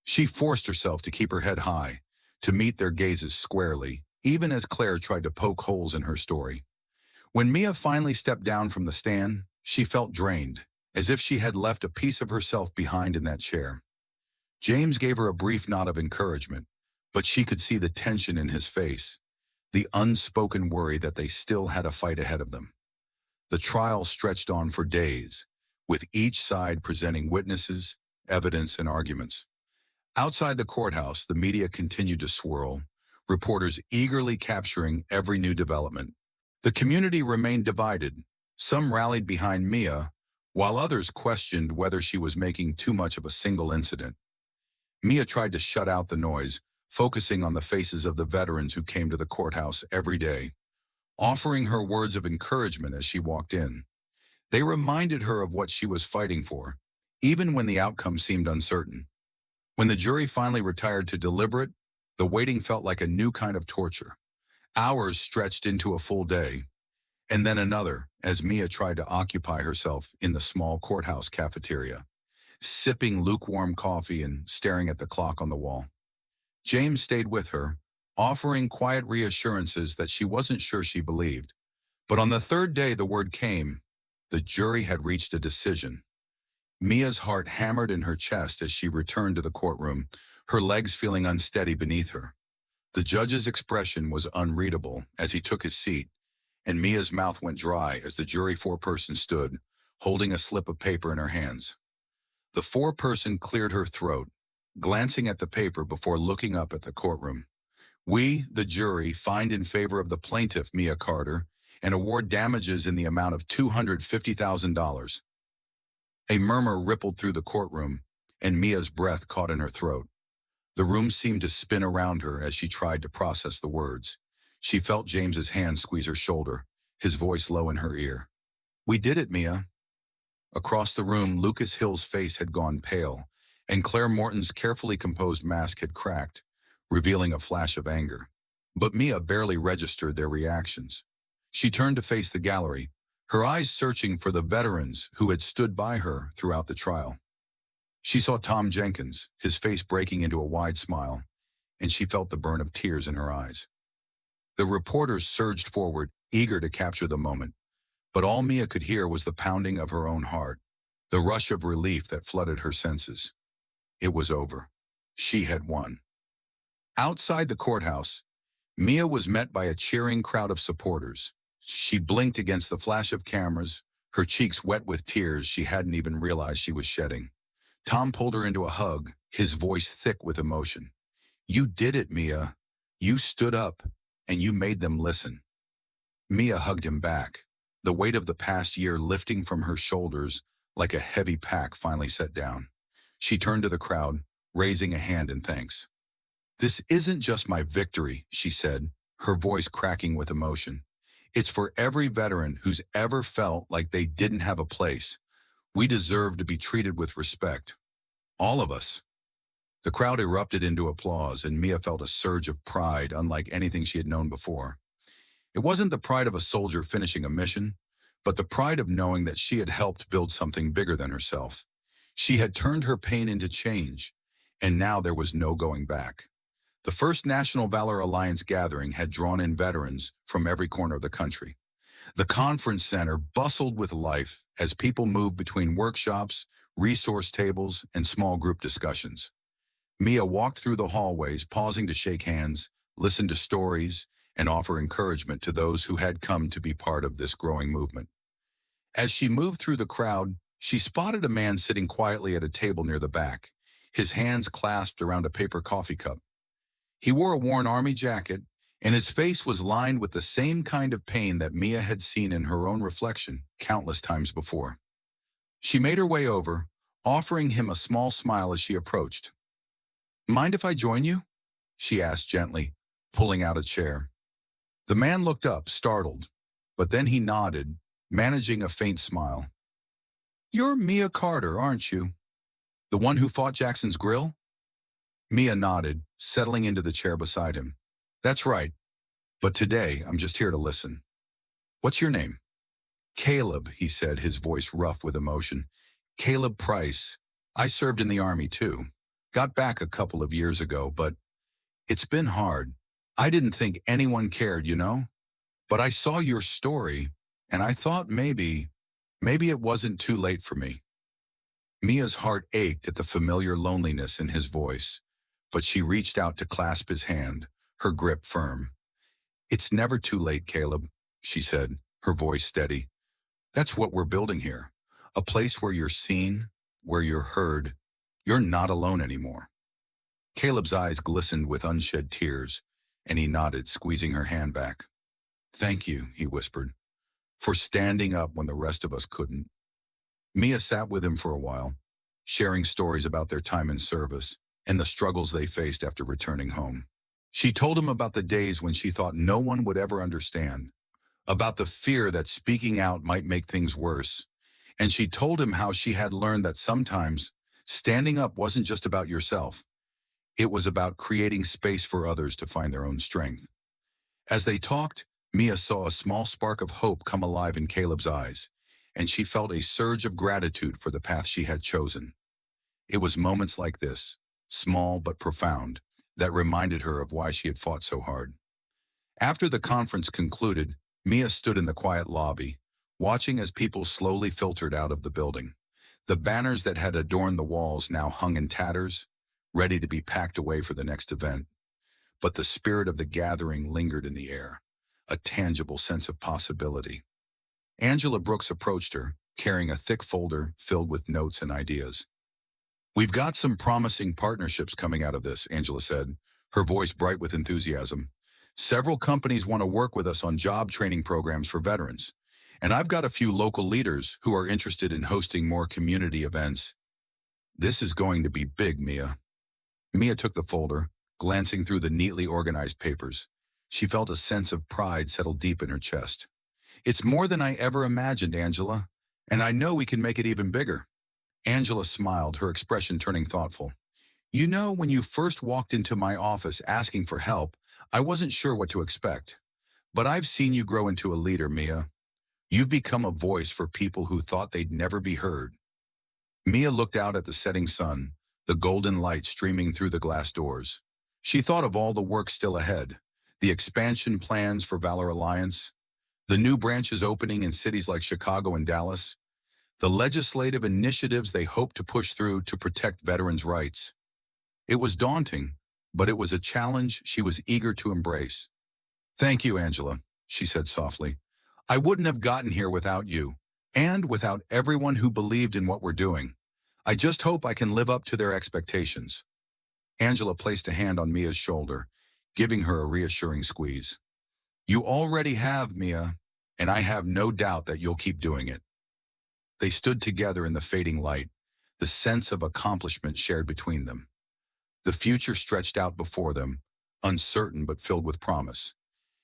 She forced herself to keep her head high, to meet their gazes squarely, even as Claire tried to poke holes in her story. When Mia finally stepped down from the stand, she felt drained, as if she had left a piece of herself behind in that chair. James gave her a brief nod of encouragement, but she could see the tension in his face, the unspoken worry that they still had a fight ahead of them. The trial stretched on for days, with each side presenting witnesses, evidence, and arguments. Outside the courthouse, the media continued to swirl, reporters eagerly capturing every new development. The community remained divided. Some rallied behind Mia, while others questioned whether she was making too much of a single incident. Mia tried to shut out the noise, focusing on the faces of the veterans who came to the courthouse every day, offering her words of encouragement as she walked in. They reminded her of what she was fighting for, even when the outcome seemed uncertain. When the jury finally retired to deliberate, the waiting felt like a new kind of torture. Hours stretched into a full day, and then another as Mia tried to occupy herself in the small courthouse cafeteria, sipping lukewarm coffee and staring at the clock on the wall. James stayed with her, offering quiet reassurances that she wasn't sure she believed. But on the third day the word came. The jury had reached a decision. Mia's heart hammered in her chest as she returned to the courtroom, her legs feeling unsteady beneath her. The judge's expression was unreadable as he took his seat, and Mia's mouth went dry as the jury foreperson stood, holding a slip of paper in her hands. The foreperson cleared her throat, glancing at the paper before looking up at the courtroom. We, the jury, find in favor of the plaintiff, Mia Carter, and award damages in the amount of $250,000. A murmur rippled through the courtroom, and Mia's breath caught in her throat. The room seemed to spin around her as she tried to process the words. She felt James's hand squeeze her shoulder, his voice low in her ear. We did it, Mia. Across the room, Lucas Hill's face had gone pale, and Claire Morton's carefully composed mask had cracked, revealing a flash of anger. But Mia barely registered their reactions. She turned to face the gallery, her eyes searching for the veterans who had stood by her throughout the trial. She saw Tom Jenkins, his face breaking into a wide smile, and she felt the burn of tears in her eyes. The reporters surged forward, eager to capture the moment, but all Mia could hear was the pounding of her own heart, the rush of relief that flooded her senses. It was over. She had won. Outside the courthouse, Mia was met by a cheering crowd of supporters. She blinked against the flash of cameras, her cheeks wet with tears she hadn't even realized she was shedding. Tom pulled her into a hug, his voice thick with emotion. You did it, Mia. You stood up, and you made them listen. Mia hugged him back, the weight of the past year lifting from her shoulders like a heavy pack finally set down. She turned to the crowd, raising a hand in thanks. This isn't just my victory, she said, her voice cracking with emotion. It's for every veteran who's ever felt like they didn't have a place. We deserve to be treated with respect. All of us. The crowd erupted into applause, and Mia felt a surge of pride unlike anything she had known before. It wasn't the pride of a soldier finishing a mission, but the pride of knowing that she had helped build something bigger than herself. She had turned her pain into change, and now there was no going back. The first National Valor Alliance gathering had drawn in veterans from every corner of the country. The conference center bustled with life as people moved between workshops, resource tables, and small group discussions. Mia walked through the hallways, pausing to shake hands, listen to stories, and offer encouragement to those who had come to be part of this growing movement. As she moved through the crowd, she spotted a man sitting quietly at a table near the back, his hands clasped around a paper coffee cup. He wore a worn army jacket, and his face was lined with the same kind of pain that Mia had seen in her own reflection countless times before. She made her way over, offering him a small smile as she approached. "Mind if I join you?" she asked gently, pulling out a chair. The man looked up, startled, but then he nodded, managing a faint smile. "You're Mia Carter, aren't you? The one who fought Jackson's Grill?" Mia nodded, settling into the chair beside him. "That's right, but today I'm just here to listen. What's your name?" "Caleb," he said, his voice rough with emotion. "Caleb Price. I served in the Army too. Got back a couple of years ago, but it's been hard. I didn't think anyone cared, you know? But I saw your story, and I thought maybe it wasn't too late for me." Mia's heart ached at the familiar loneliness in his voice, but she reached out to clasp his hand, her grip firm. "It's never too late, Caleb," she said, her voice steady. "That's what we're building here. A place where you're seen, where you're heard. You're not alone anymore." Caleb's eyes glistened with unshed tears, and he nodded, squeezing her hand back. "Thank you," he whispered, "for standing up when the rest of us couldn't." Mia sat with him for a while, sharing stories about their time in service and the struggles they faced after returning home. She told him about the days when she thought no one would ever understand, about the fear that speaking out might make things worse, and she told him how she had learned that sometimes standing up wasn't just about yourself. It was about creating space for others to find their own strength. As they talked, Mia saw a small spark of hope come alive in Caleb's eyes, and she felt a surge of gratitude for the path she had chosen. It was moments like this, small but profound, that reminded her of why she had fought so hard. After the conference concluded, Mia stood in the quiet lobby, watching as people slowly filtered out of the building. The banners that had adorned the walls now hung in tatters, ready to be packed away for the next event. But the spirit of the gathering lingered in the air, a tangible sense of possibility. Angela Brooks approached her, carrying a thick folder filled with notes and ideas. "We've got some promising partnerships coming out of this," Angela said, her voice bright with enthusiasm. "Several companies want to work with us on job training programs for veterans, and I've got a few local leaders who are interested in hosting more community events." "This is going to be big, Mia." Mia took the folder, glancing through the neatly organized papers. She felt a sense of pride settle deep in her chest. "It's more than I ever imagined, Angela, and I know we can make it even bigger." Angela smiled, her expression turning thoughtful. "You know, when you first walked into my office asking for help, I wasn't sure what to expect. But I've seen you grow into a leader, Mia. You've become a voice for people who thought they'd never be heard." Mia looked out at the setting sun, the golden light streaming through the glass doors. She thought of all the work still ahead, the expansion plans for Valor Alliance, the new branches opening in cities like Chicago and Dallas, the legislative initiatives they hoped to push through to protect veterans' rights. It was daunting, but it was a challenge she was eager to embrace. "Thank you, Angela," she said softly. "I wouldn't have gotten here without you, and without everyone who believed in what we're doing. I just hope I can live up to their expectations." Angela placed a hand on Mia's shoulder, giving her a reassuring squeeze. "You already have, Mia, and I have no doubt that you'll keep doing it." They stood together in the fading light, the sense of accomplishment shared between them. The future stretched out before them, uncertain but filled with promise.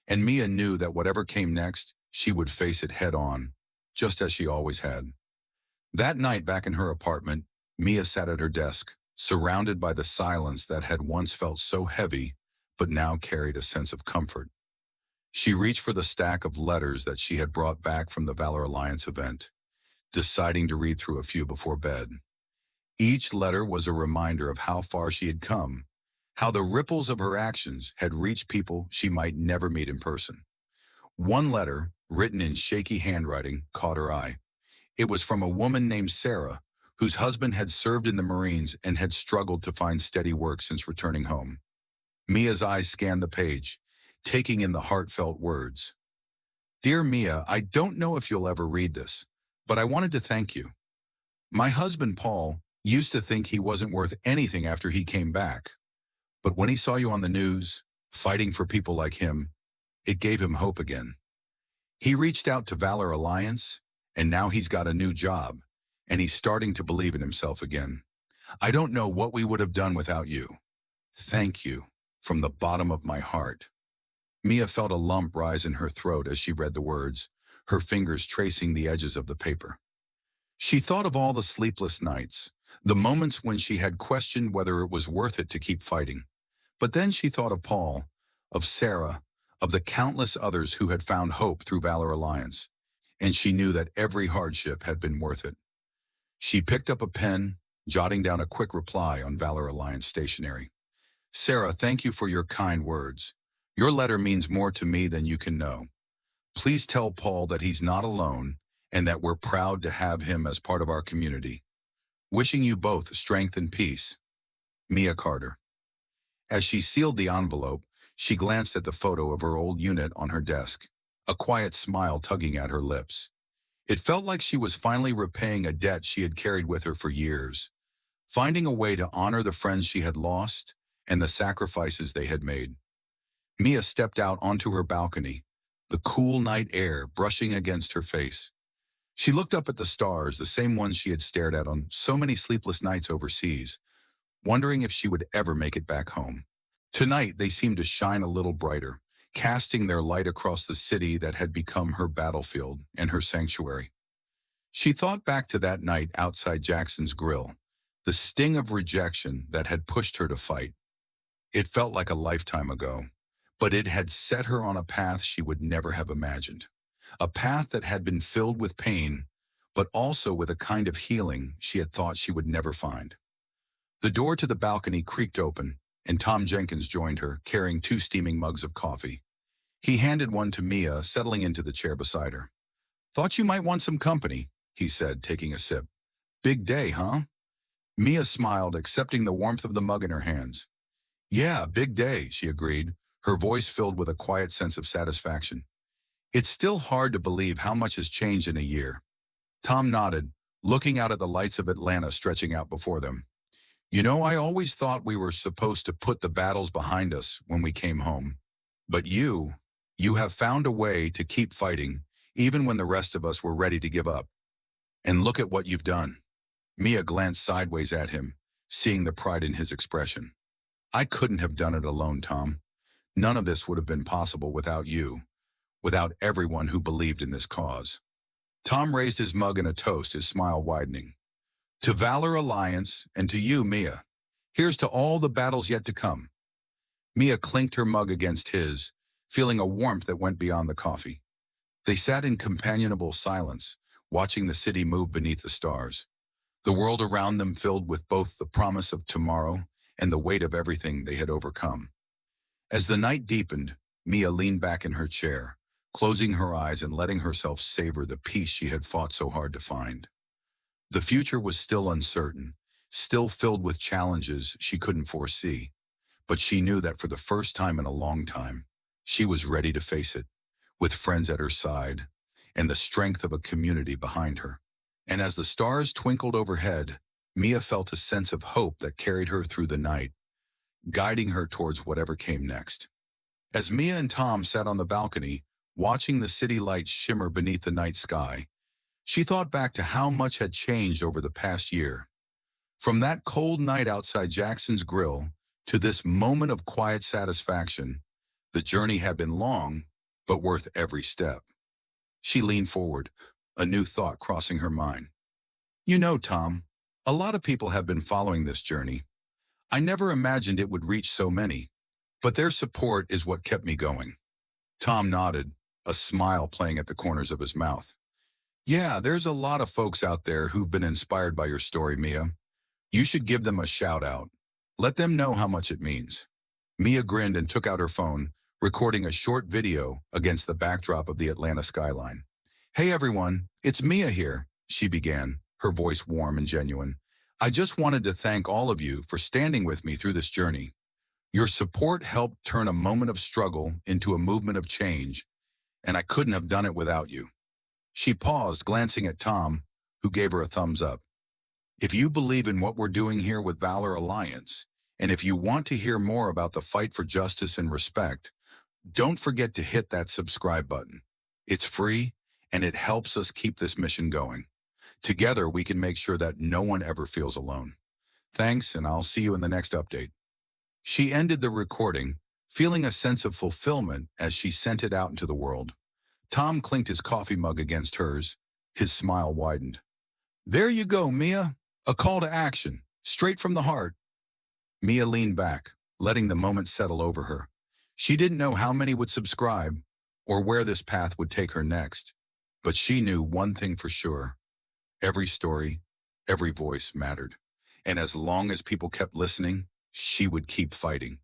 And Mia knew that whatever came next, she would face it head on, just as she always had. That night back in her apartment, Mia sat at her desk, surrounded by the silence that had once felt so heavy, but now carried a sense of comfort. She reached for the stack of letters that she had brought back from the Valor Alliance event, deciding to read through a few before bed. Each letter was a reminder of how far she had come, how the ripples of her actions had reached people she might never meet in person. One letter, written in shaky handwriting, caught her eye. It was from a woman named Sarah, whose husband had served in the Marines and had struggled to find steady work since returning home. Mia's eyes scanned the page, taking in the heartfelt words. "Dear Mia, I don't know if you'll ever read this, but I wanted to thank you. My husband, Paul, used to think he wasn't worth anything after he came back. But when he saw you on the news, fighting for people like him, it gave him hope again. He reached out to Valor Alliance, and now he's got a new job, and he's starting to believe in himself again. I don't know what we would have done without you. Thank you, from the bottom of my heart. Mia felt a lump rise in her throat as she read the words, her fingers tracing the edges of the paper. She thought of all the sleepless nights, the moments when she had questioned whether it was worth it to keep fighting. But then she thought of Paul, of Sarah, of the countless others who had found hope through Valor Alliance, and she knew that every hardship had been worth it. She picked up a pen, jotting down a quick reply on Valor Alliance stationery. Sarah, thank you for your kind words. Your letter means more to me than you can know. Please tell Paul that he's not alone and that we're proud to have him as part of our community. Wishing you both strength and peace. Mia Carter. As she sealed the envelope, she glanced at the photo of her old unit on her desk, a quiet smile tugging at her lips. It felt like she was finally repaying a debt she had carried with her for years, finding a way to honor the friends she had lost and the sacrifices they had made. Mia stepped out onto her balcony, the cool night air brushing against her face. She looked up at the stars, the same ones she had stared at on so many sleepless nights overseas, wondering if she would ever make it back home. Tonight, they seemed to shine a little brighter, casting their light across the city that had become her battlefield and her sanctuary. She thought back to that night outside Jackson's Grill, the sting of rejection that had pushed her to fight. It felt like a lifetime ago, but it had set her on a path she would never have imagined. A path that had been filled with pain, but also with a kind of healing she had thought she would never find. The door to the balcony creaked open, and Tom Jenkins joined her, carrying 2 steaming mugs of coffee. He handed one to Mia, settling into the chair beside her. Thought you might want some company, he said, taking a sip. Big day, huh? Mia smiled, accepting the warmth of the mug in her hands. Yeah, big day, she agreed, her voice filled with a quiet sense of satisfaction. It's still hard to believe how much has changed in a year. Tom nodded, looking out at the lights of Atlanta stretching out before them. You know, I always thought we were supposed to put the battles behind us when we came home. But you have found a way to keep fighting, even when the rest of us were ready to give up. And look at what you've done. Mia glanced sideways at him, seeing the pride in his expression. I couldn't have done it alone, Tom. None of this would have been possible without you, without everyone who believed in this cause. Tom raised his mug in a toast, his smile widening. To Valor Alliance, and to you, Mia. Here's to all the battles yet to come. Mia clinked her mug against his, feeling a warmth that went beyond the coffee. They sat in companionable silence, watching the city move beneath the stars, the world around them filled with both the promise of tomorrow and the weight of everything they had overcome. As the night deepened, Mia leaned back in her chair, closing her eyes and letting herself savor the peace she had fought so hard to find. The future was still uncertain, still filled with challenges she couldn't foresee, but she knew that for the first time in a long time, she was ready to face it, with friends at her side and the strength of a community behind her. And as the stars twinkled overhead, Mia felt a sense of hope that carried her through the night, guiding her towards whatever came next. As Mia and Tom sat on the balcony, watching the city lights shimmer beneath the night sky, she thought back to how much had changed over the past year. From that cold night outside Jackson's Grill to this moment of quiet satisfaction, the journey had been long, but worth every step. She leaned forward, a new thought crossing her mind. You know, Tom, a lot of people have been following this journey. I never imagined it would reach so many, but their support is what kept me going. Tom nodded, a smile playing at the corners of his mouth. Yeah, there's a lot of folks out there who've been inspired by your story, Mia. You should give them a shout out. Let them know how much it means. Mia grinned and took out her phone, recording a short video against the backdrop of the Atlanta skyline. Hey everyone, it's Mia here, she began, her voice warm and genuine. I just wanted to thank all of you for standing with me through this journey. Your support helped turn a moment of struggle into a movement of change, and I couldn't have done it without you. She paused, glancing at Tom, who gave her a thumbs up. If you believe in what we're doing here with Valor Alliance, and if you want to hear more about the fight for justice and respect, don't forget to hit that subscribe button. It's free, and it helps us keep this mission going. Together, we can make sure that no one ever feels alone. Thanks, and I'll see you in the next update. She ended the recording, feeling a sense of fulfillment as she sent it out into the world. Tom clinked his coffee mug against hers. His smile widened. There you go, Mia. A call to action, straight from the heart. Mia leaned back, letting the moment settle over her. She didn't know how many would subscribe or where this path would take her next. But she knew one thing for sure. Every story, every voice mattered. And as long as people kept listening, she would keep fighting.